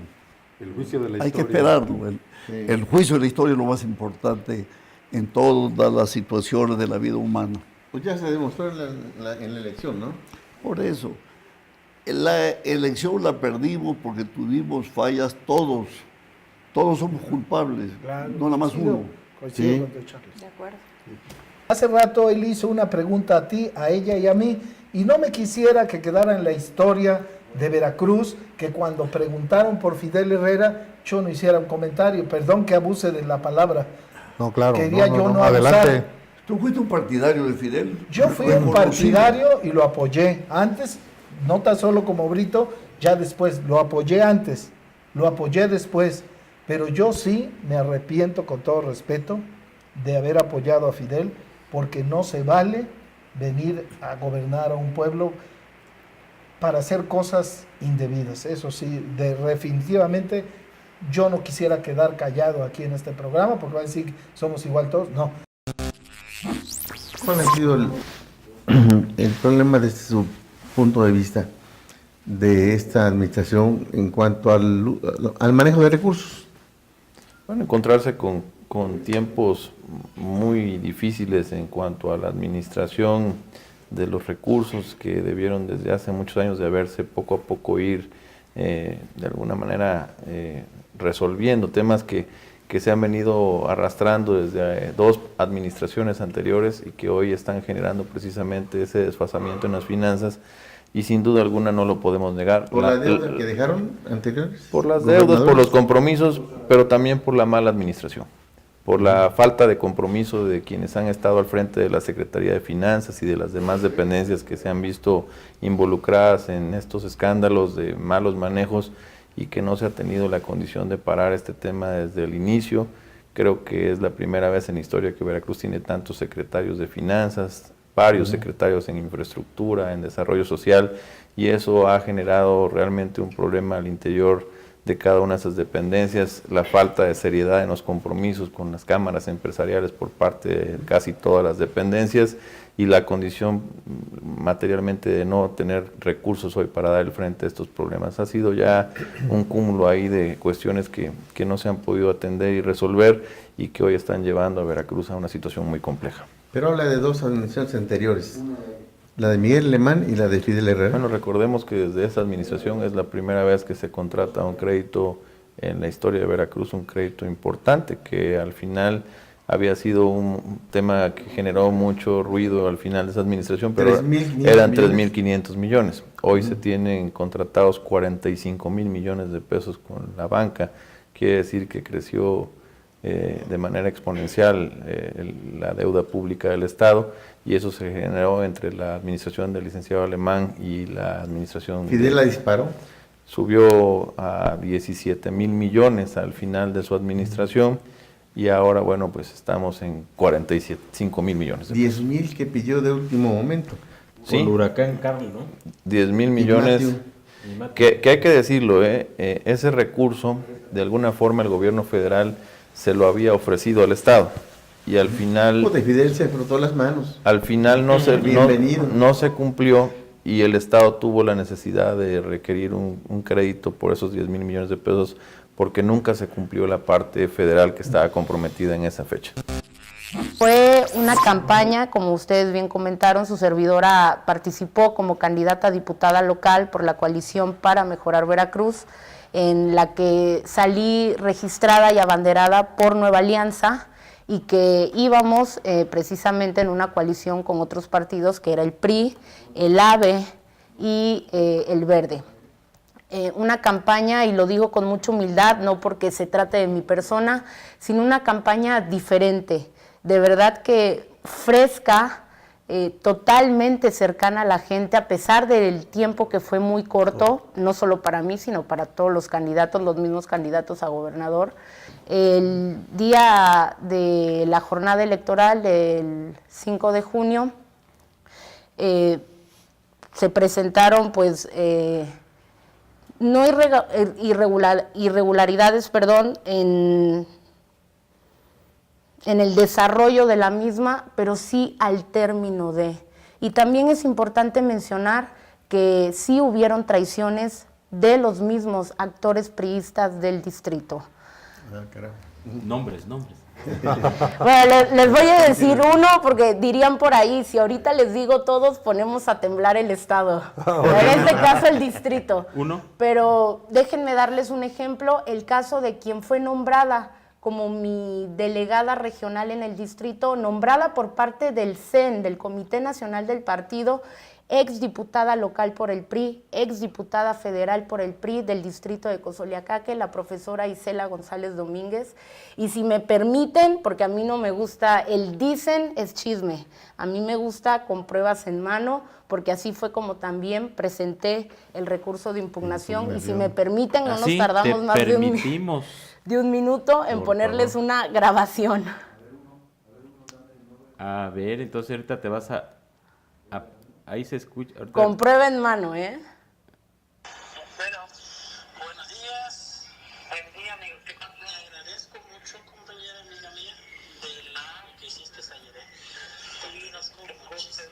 El juicio de la hay historia. Que esperarlo. El juicio de la historia es lo más importante en todas las situaciones de la vida humana. Pues ya se demostró en la elección, ¿no? Por eso, la elección la perdimos porque tuvimos fallas todos. Todos somos culpables, claro, no nada más uno. Coincido con Charles. De acuerdo. Hace rato él hizo una pregunta a ti, a ella y a mí, y no me quisiera que quedara en la historia de Veracruz, que cuando preguntaron por Fidel Herrera, yo no hiciera un comentario. Perdón que abuse de la palabra. No, claro. Quería yo no adelante. abusar. ¿Tú fuiste un partidario de Fidel? Yo fui un partidario y lo apoyé. Antes, no tan solo como Brito, ya después, lo apoyé antes, lo apoyé después. Pero yo sí me arrepiento, con todo respeto, de haber apoyado a Fidel, porque no se vale venir a gobernar a un pueblo para hacer cosas indebidas. Eso sí, definitivamente yo no quisiera quedar callado aquí en este programa, porque van a decir que somos igual todos. No. ¿Cuál ha sido el problema desde su punto de vista de esta administración en cuanto al manejo de recursos? Bueno, encontrarse con tiempos muy difíciles en cuanto a la administración de los recursos que debieron desde hace muchos años de haberse poco a poco ir de alguna manera resolviendo temas que se han venido arrastrando desde dos administraciones anteriores y que hoy están generando precisamente ese desfasamiento en las finanzas, y sin duda alguna no lo podemos negar. ¿Por la deuda que dejaron anteriores? Por las deudas, por los compromisos, pero también por la mala administración, por la falta de compromiso de quienes han estado al frente de la Secretaría de Finanzas y de las demás dependencias que se han visto involucradas en estos escándalos de malos manejos, y que no se ha tenido la condición de parar este tema desde el inicio. Creo que es la primera vez en la historia que Veracruz tiene tantos secretarios de finanzas, varios secretarios en infraestructura, en desarrollo social, y eso ha generado realmente un problema al interior de cada una de esas dependencias, la falta de seriedad en los compromisos con las cámaras empresariales por parte de casi todas las dependencias, y la condición materialmente de no tener recursos hoy para dar el frente a estos problemas. Ha sido ya un cúmulo ahí de cuestiones que no se han podido atender y resolver, y que hoy están llevando a Veracruz a una situación muy compleja. Pero habla de dos administraciones anteriores, la de Miguel Alemán y la de Fidel Herrera. Bueno, recordemos que desde esa administración es la primera vez que se contrata un crédito en la historia de Veracruz, un crédito importante, que al final había sido un tema que generó mucho ruido al final de esa administración, pero eran 3.500 millones. Hoy se tienen contratados 45.000 millones de pesos con la banca. Quiere decir que creció de manera exponencial la deuda pública del Estado, y eso se generó entre la administración del licenciado Alemán y la administración... ¿Fidel la disparó? Subió a 17.000 millones al final de su administración, y ahora, bueno, pues estamos en 45.000 millones. 10.000 que pidió de último momento. Sí. Con el huracán Carlos, ¿no? 10.000 millones, que hay que decirlo, ese recurso, de alguna forma el gobierno federal se lo había ofrecido al Estado, y al final... De Fidel se frotó las manos. Al final no se cumplió, y el Estado tuvo la necesidad de requerir un crédito por esos 10.000 millones de pesos, porque nunca se cumplió la parte federal que estaba comprometida en esa fecha. Fue una campaña, como ustedes bien comentaron, su servidora participó como candidata a diputada local por la coalición para mejorar Veracruz, en la que salí registrada y abanderada por Nueva Alianza, y que íbamos precisamente en una coalición con otros partidos, que era el PRI, el AVE y el Verde. Una campaña, y lo digo con mucha humildad, no porque se trate de mi persona, sino una campaña diferente, de verdad que fresca, totalmente cercana a la gente, a pesar del tiempo que fue muy corto, no solo para mí, sino para todos los candidatos, los mismos candidatos a gobernador. El día de la jornada electoral del 5 de junio, se presentaron pues... no irregularidades, perdón, en el desarrollo de la misma, pero sí al término de. Y también es importante mencionar que sí hubieron traiciones de los mismos actores priistas del distrito. Ah, caramba. Nombres. Bueno, les voy a decir uno, porque dirían por ahí, si ahorita les digo todos, ponemos a temblar el Estado. En este caso, el distrito. ¿Uno? Pero déjenme darles un ejemplo, el caso de quien fue nombrada como mi delegada regional en el distrito, nombrada por parte del CEN, del Comité Nacional del Partido, exdiputada local por el PRI, exdiputada federal por el PRI del distrito de Cozoleacaque, la profesora Isela González Domínguez. Y si me permiten, porque a mí no me gusta el dicen es chisme, a mí me gusta con pruebas en mano, porque así fue como también presenté el recurso de impugnación. Y si me permiten, no nos tardamos más de un minuto en ponerles una grabación. A ver, entonces ahorita te vas a ahí se escucha. Ahorita... Con prueba en mano, ¿eh? Bueno, buenos días. Buen día, amigo. Te agradezco mucho, compañera amiga mía, de la que hiciste ayer. Tuvimos como cosas.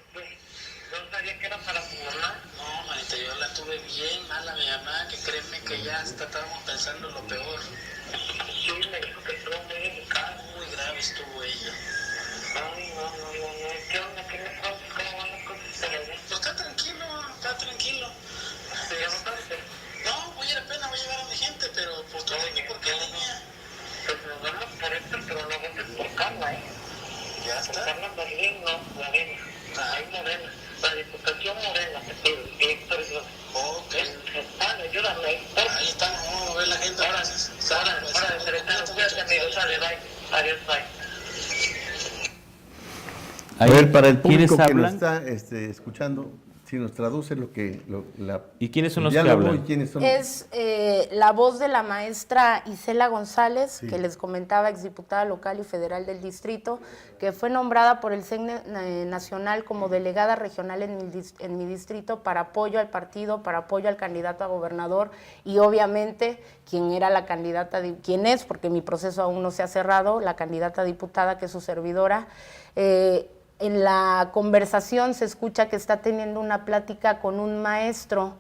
¿No sabía que era para tu mamá? No, manita, yo la tuve bien mala, mi mamá, que créeme que ya estábamos pensando lo peor. Sí, me dijo que todo estuvo ella. Ay, no. ¿Qué onda? ¿Qué le pasa? ¿Cómo van las cosas? Pues está tranquilo. ¿Pero no parte? No, voy a ir apenas, voy a llevar a mi gente, pero pues tú aquí por qué línea. Pues nos vamos por esto, pero no votes por Carla, ¿eh? Ya está. Carla Berlín, no, Morena. Ahí Morena. La Diputación Morena, te pido. Héctor Sosa. Ok. Ayúdame. Ahí está, vamos a mover la agenda. Gracias. Ahora, secretario, cuídate, amigo. Sale, bye. Adiós, bye. A ver, para el público que hablan? nos está escuchando, si nos traduce lo que... ¿Y quiénes son los que hablan? ¿Y quiénes son? Es la voz de la maestra Isela González, que les comentaba, exdiputada local y federal del distrito, que fue nombrada por el CEN Nacional como delegada regional en mi distrito para apoyo al partido, para apoyo al candidato a gobernador y obviamente quien es, porque mi proceso aún no se ha cerrado, la candidata a diputada, que es su servidora. En la conversación se escucha que está teniendo una plática con un maestro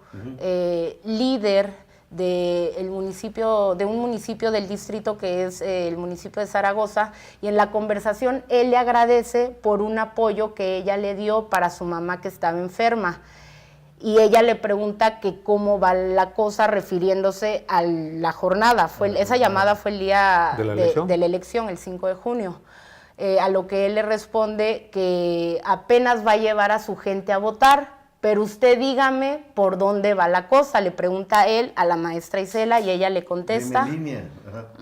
líder de un municipio del distrito que es el municipio de Zaragoza, y en la conversación él le agradece por un apoyo que ella le dio para su mamá que estaba enferma. Y ella le pregunta que cómo va la cosa refiriéndose a la jornada. Esa llamada fue el día de la elección, el 5 de junio. A lo que él le responde que apenas va a llevar a su gente a votar, pero usted dígame por dónde va la cosa. Le pregunta él a la maestra Isela y ella le contesta.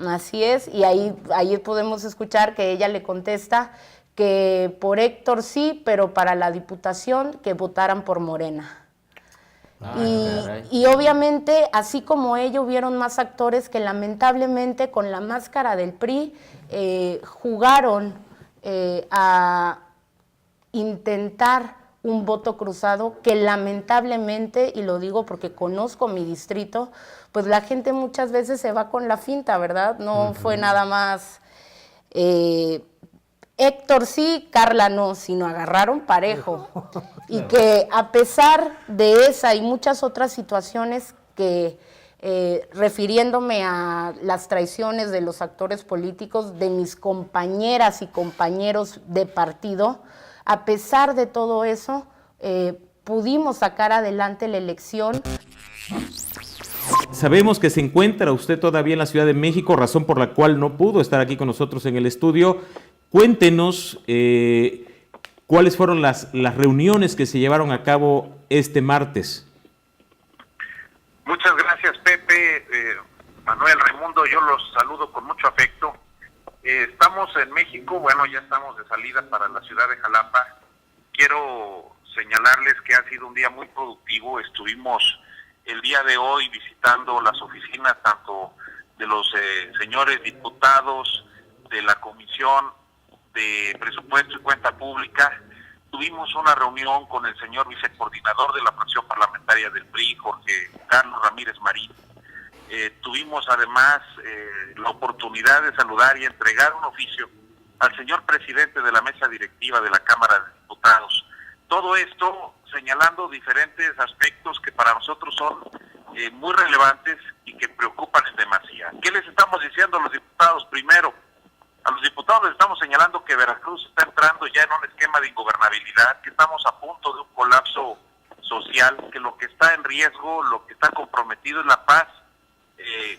Así es, y ahí podemos escuchar que ella le contesta que por Héctor sí, pero para la diputación que votaran por Morena. Y obviamente, así como ella, hubieron más actores que lamentablemente con la máscara del PRI jugaron a intentar un voto cruzado que lamentablemente, y lo digo porque conozco mi distrito, pues la gente muchas veces se va con la finta, ¿verdad? No fue nada más Héctor sí, Carla no, sino agarraron parejo. Y que a pesar de esa y muchas otras situaciones que refiriéndome a las traiciones de los actores políticos, de mis compañeras y compañeros de partido, a pesar de todo eso, pudimos sacar adelante la elección. Sabemos que se encuentra usted todavía en la Ciudad de México, razón por la cual no pudo estar aquí con nosotros en el estudio. Cuéntenos cuáles fueron las reuniones que se llevaron a cabo este martes. Muchas gracias, Pepe, Manuel, Raimundo, yo los saludo con mucho afecto. Estamos en México, bueno, ya estamos de salida para la ciudad de Jalapa. Quiero señalarles que ha sido un día muy productivo. Estuvimos el día de hoy visitando las oficinas tanto de los señores diputados, de la Comisión de Presupuesto y Cuenta Pública. Tuvimos una reunión con el señor vicecoordinador de la fracción parlamentaria del PRI, Jorge Carlos Ramírez Marín. Tuvimos además la oportunidad de saludar y entregar un oficio al señor presidente de la mesa directiva de la Cámara de Diputados. Todo esto señalando diferentes aspectos que para nosotros son muy relevantes y que preocupan en demasía. ¿Qué les estamos diciendo a los diputados? Primero, a los diputados les estamos señalando que Veracruz está entrando ya en un esquema de ingobernabilidad, que estamos a punto de un colapso social, que lo que está en riesgo, lo que está comprometido es la paz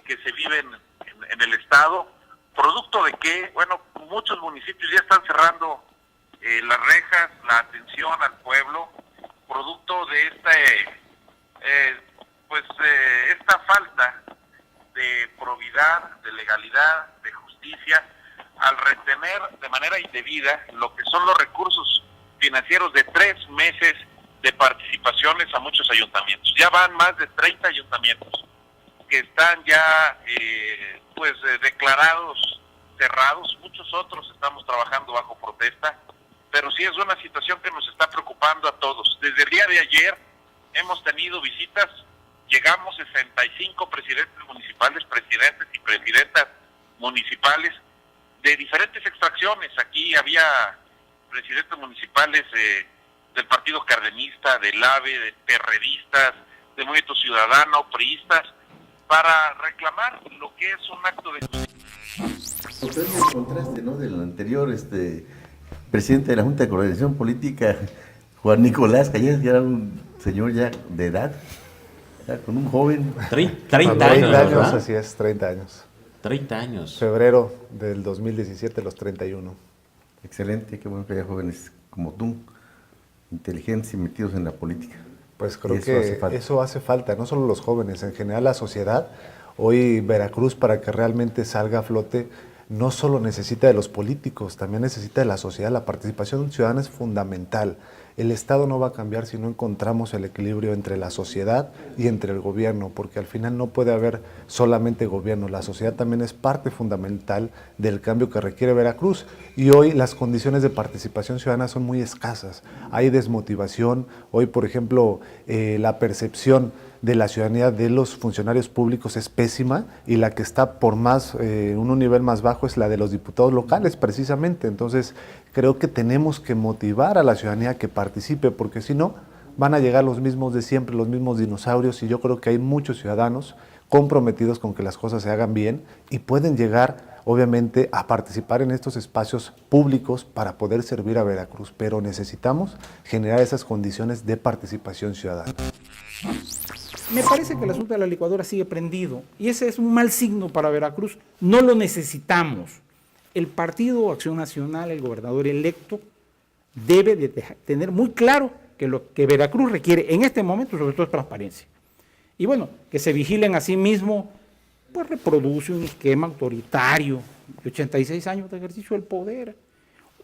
que se vive en el Estado, producto de que, bueno, muchos municipios ya están cerrando las rejas, la atención al pueblo, producto de esta falta de probidad, de legalidad, de justicia, al retener de manera indebida lo que son los recursos financieros de 3 meses de participaciones a muchos ayuntamientos. Ya van más de 30 ayuntamientos que están ya declarados cerrados, muchos otros estamos trabajando bajo protesta, pero sí es una situación que nos está preocupando a todos. Desde el día de ayer hemos tenido visitas, llegamos 65 presidentes municipales, presidentes y presidentas municipales de diferentes extracciones. Aquí había presidentes municipales del Partido Cardenista, del AVE, de perredistas, de Movimiento Ciudadano, priistas, para reclamar lo que es un acto de justicia. El contraste, ¿no?, del anterior presidente de la Junta de Coordinación Política, Juan Nicolás Calles, ya era un señor ya de edad, ya con un joven. 30 años, así es, 30 años. 30 años. Febrero del 2017, los 31. Excelente, qué bueno que haya jóvenes como tú, inteligentes y metidos en la política. Pues creo que eso hace falta, no solo los jóvenes, en general la sociedad. Hoy Veracruz, para que realmente salga a flote, no solo necesita de los políticos, también necesita de la sociedad. La participación ciudadana es fundamental. El Estado no va a cambiar si no encontramos el equilibrio entre la sociedad y entre el gobierno, porque al final no puede haber solamente gobierno. La sociedad también es parte fundamental del cambio que requiere Veracruz. Y hoy las condiciones de participación ciudadana son muy escasas. Hay desmotivación. Hoy, por ejemplo, la percepción de la ciudadanía de los funcionarios públicos es pésima, y la que está por más, un nivel más bajo, es la de los diputados locales, precisamente. Entonces, creo que tenemos que motivar a la ciudadanía a que participe, porque si no, van a llegar los mismos de siempre, los mismos dinosaurios, y yo creo que hay muchos ciudadanos comprometidos con que las cosas se hagan bien y pueden llegar, obviamente, a participar en estos espacios públicos para poder servir a Veracruz, pero necesitamos generar esas condiciones de participación ciudadana. Me parece que el asunto de la licuadora sigue prendido, y ese es un mal signo para Veracruz. No lo necesitamos. El Partido Acción Nacional, el gobernador electo, debe de tener muy claro que lo que Veracruz requiere en este momento, sobre todo, es transparencia. Y bueno, que se vigilen a sí mismo, pues reproduce un esquema autoritario de 86 años de ejercicio del poder,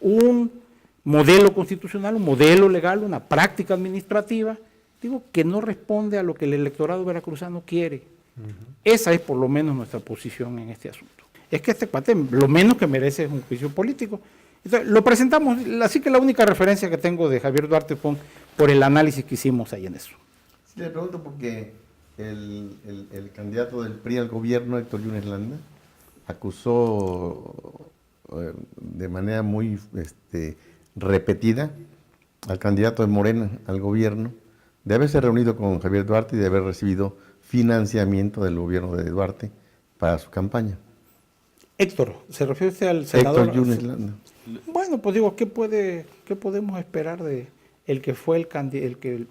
un modelo constitucional, un modelo legal, una práctica administrativa, digo, que no responde a lo que el electorado veracruzano quiere. Esa es por lo menos nuestra posición en este asunto. Es que este cuate lo menos que merece es un juicio político. Entonces, lo presentamos, así que la única referencia que tengo de Javier Duarte fue por el análisis que hicimos ahí en eso. Sí, le pregunto porque el candidato del PRI al gobierno, Héctor Yunes Landa, acusó de manera muy repetida al candidato de Morena al gobierno de haberse reunido con Javier Duarte y de haber recibido financiamiento del gobierno de Duarte para su campaña. Héctor, ¿se refiere usted al senador? Héctor Yunes Landa. Bueno, pues digo, ¿qué podemos esperar de el que fue el que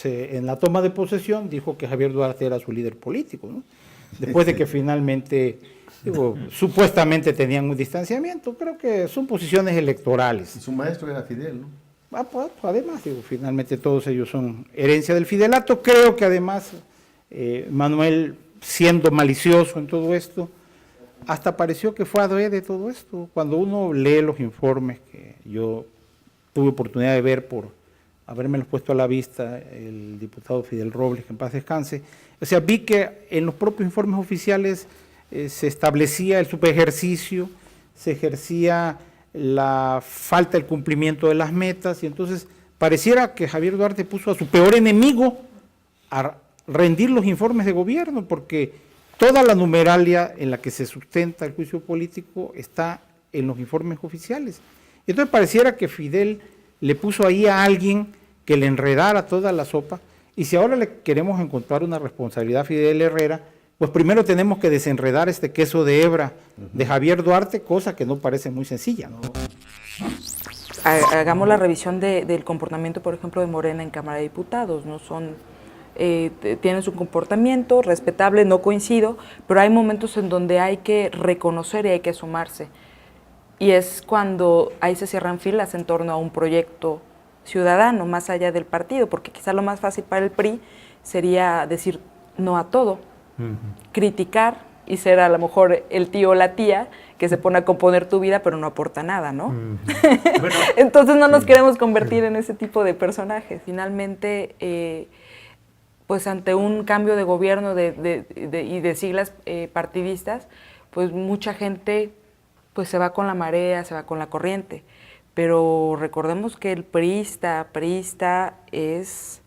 en la toma de posesión dijo que Javier Duarte era su líder político, ¿no? Después de que finalmente, supuestamente tenían un distanciamiento? Creo que son posiciones electorales. Y su maestro era Fidel, ¿no? Pues, además, finalmente todos ellos son herencia del fidelato. Creo que además Manuel, siendo malicioso en todo esto, hasta pareció que fue adrede de todo esto. Cuando uno lee los informes que yo tuve oportunidad de ver por habérmelos puesto a la vista, el diputado Fidel Robles, que en paz descanse, o sea, vi que en los propios informes oficiales se establecía el superejercicio, se ejercía la falta del cumplimiento de las metas, y entonces pareciera que Javier Duarte puso a su peor enemigo a rendir los informes de gobierno, porque toda la numeralia en la que se sustenta el juicio político está en los informes oficiales. Entonces pareciera que Fidel le puso ahí a alguien que le enredara toda la sopa, y si ahora le queremos encontrar una responsabilidad a Fidel Herrera, pues primero tenemos que desenredar este queso de hebra de Javier Duarte, cosa que no parece muy sencilla, ¿no? Hagamos la revisión del comportamiento, por ejemplo, de Morena en Cámara de Diputados, ¿no? Tienen su comportamiento respetable, no coincido, pero hay momentos en donde hay que reconocer y hay que sumarse. Y es cuando ahí se cierran filas en torno a un proyecto ciudadano, más allá del partido, porque quizá lo más fácil para el PRI sería decir no a todo, criticar y ser a lo mejor el tío o la tía que se pone a componer tu vida pero no aporta nada, ¿no? Entonces no nos queremos convertir en ese tipo de personajes. Finalmente, pues ante un cambio de gobierno y de siglas partidistas, pues mucha gente pues se va con la marea, se va con la corriente. Pero recordemos que el priista es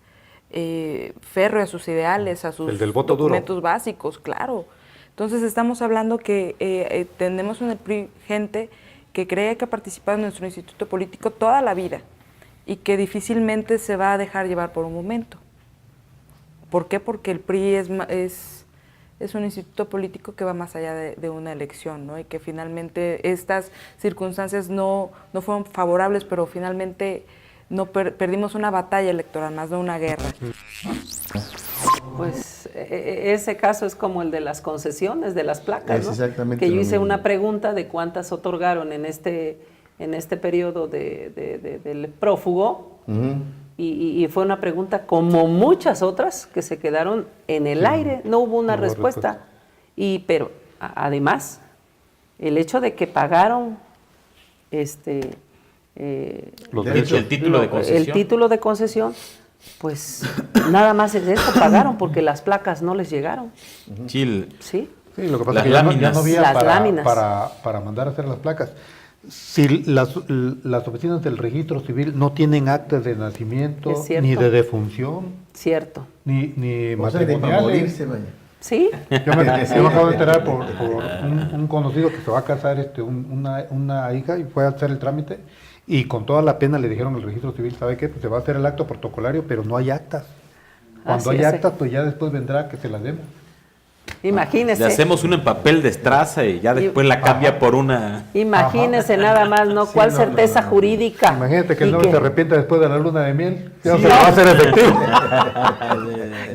férreo a sus ideales, a sus documentos básicos, claro. Entonces estamos hablando que tenemos en el PRI gente que cree que ha participado en nuestro instituto político toda la vida y que difícilmente se va a dejar llevar por un momento. ¿Por qué? Porque el PRI es un instituto político que va más allá de una elección, ¿no? Y que finalmente estas circunstancias no fueron favorables, pero finalmente no perdimos una batalla electoral, más no una guerra. Pues ese caso es como el de las concesiones, de las placas, Es ¿no? exactamente Que yo lo hice mismo. una pregunta de cuántas otorgaron en este periodo del prófugo, y fue una pregunta como muchas otras que se quedaron en el aire, no hubo una respuesta. Pero además, el hecho de que pagaron el título de concesión. El título de concesión, pues nada más es eso, pagaron porque las placas no les llegaron. Chile. Sí. Sí, lo que pasa Las es que ya láminas. no había Las láminas. para mandar a hacer las placas. Si las oficinas del registro civil no tienen actas de nacimiento, Es cierto. ni de defunción, Cierto. ni O sea, de para matrimoniales. morirse, vaya. Sí. Yo me acabo de enterar por un conocido que se va a casar una hija y fue a hacer el trámite y con toda la pena le dijeron al registro civil, ¿sabe qué? Pues se va a hacer el acto protocolario, pero no hay actas. Cuando Así hay es. actas, pues ya después vendrá que se las demos. Imagínese. Le hacemos una en papel de estraza y ya después la cambia por una... Imagínese nada más, ¿no? ¿Cuál certeza jurídica? Imagínate que el Y novio se arrepienta después de la luna de miel. Ya no se le va a hacer efectivo.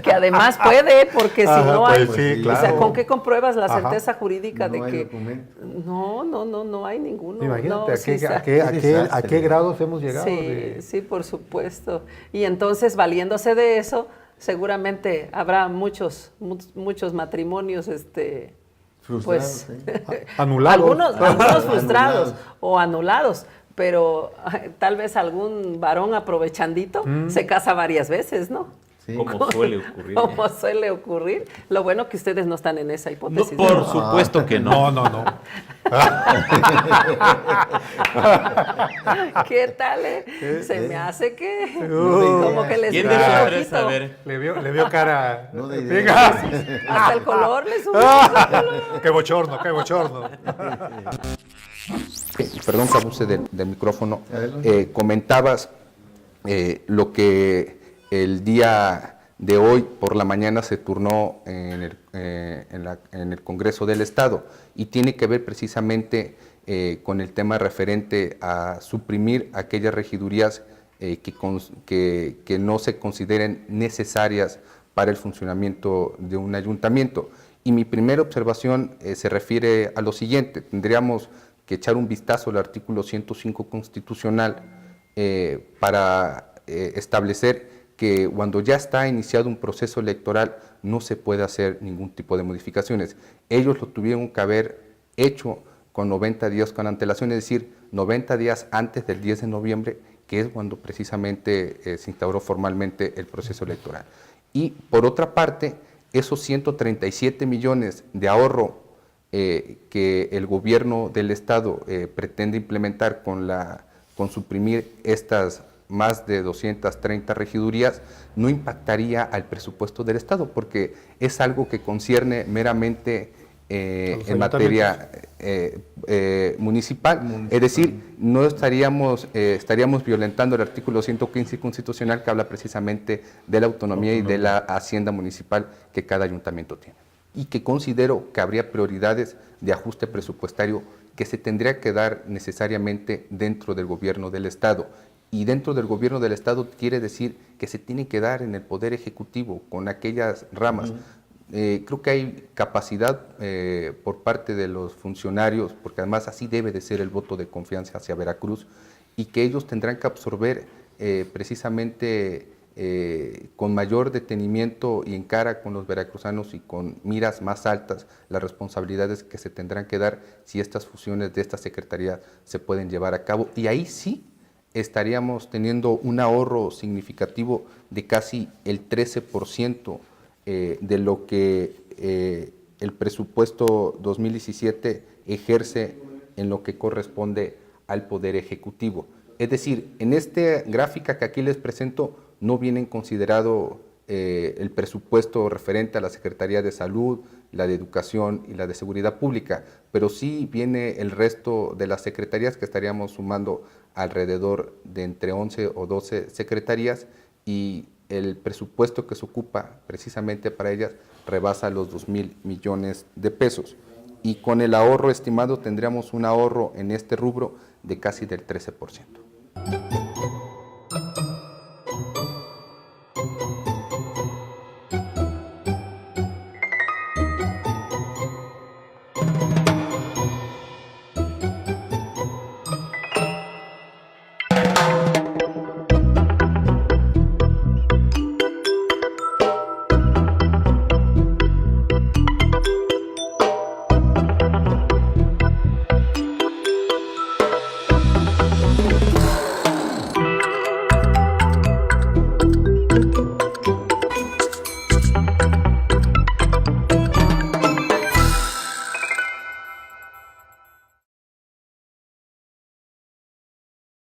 Que además puede, porque si Ajá, no pues hay... sí, O sea, claro. ¿con qué compruebas la Ajá. certeza jurídica de No hay que... documento. No hay ninguno. Imagínate No, a qué grados hemos llegado. Sí, sí, por supuesto. Y entonces, valiéndose de eso, seguramente habrá muchos matrimonios, Frustrados, pues, Anulados. algunos frustrados Anulados. o anulados, pero tal vez algún varón aprovechandito se casa varias veces, ¿no? Sí. Como suele ocurrir. Como suele ocurrir. Lo bueno que ustedes no están en esa No, hipótesis. por supuesto que no. No. ¿Qué tal? Se me hace que como que les ¿Quién pica de un los tres ojito. saber? Le vio cara. No de idea. Venga. Hasta el color le sube. Qué bochorno, qué bochorno. Perdón que abuse del micrófono. Adelante. Comentabas lo que el día de hoy por la mañana se turnó en el Congreso del Estado y tiene que ver precisamente con el tema referente a suprimir aquellas regidurías que no se consideren necesarias para el funcionamiento de un ayuntamiento. Y mi primera observación se refiere a lo siguiente: tendríamos que echar un vistazo al artículo 105 constitucional para establecer que cuando ya está iniciado un proceso electoral no se puede hacer ningún tipo de modificaciones. Ellos lo tuvieron que haber hecho con 90 días con antelación, es decir, 90 días antes del 10 de noviembre, que es cuando precisamente se instauró formalmente el proceso electoral. Y por otra parte, esos 137 millones de ahorro que el gobierno del Estado pretende implementar con suprimir estas más de 230 regidurías, no impactaría al presupuesto del Estado, porque es algo que concierne meramente en materia municipal. Es decir, no estaríamos violentando el artículo 115 constitucional, que habla precisamente de la autonomía y de la hacienda municipal que cada ayuntamiento tiene. Y que considero que habría prioridades de ajuste presupuestario que se tendría que dar necesariamente dentro del gobierno del Estado. Y dentro del gobierno del Estado quiere decir que se tiene que dar en el Poder Ejecutivo, con aquellas ramas. Creo que hay capacidad por parte de los funcionarios, porque además así debe de ser el voto de confianza hacia Veracruz, y que ellos tendrán que absorber precisamente con mayor detenimiento y en cara con los veracruzanos y con miras más altas las responsabilidades que se tendrán que dar si estas fusiones de esta secretaría se pueden llevar a cabo. Y ahí sí estaríamos teniendo un ahorro significativo de casi el 13% de lo que el presupuesto 2017 ejerce en lo que corresponde al Poder Ejecutivo. Es decir, en esta gráfica que aquí les presento no viene considerado el presupuesto referente a la Secretaría de Salud, la de Educación y la de Seguridad Pública, pero sí viene el resto de las secretarías, que estaríamos sumando alrededor de entre 11 o 12 secretarías, y el presupuesto que se ocupa precisamente para ellas rebasa los 2,000 millones de pesos. Y con el ahorro estimado tendríamos un ahorro en este rubro de casi del 13%.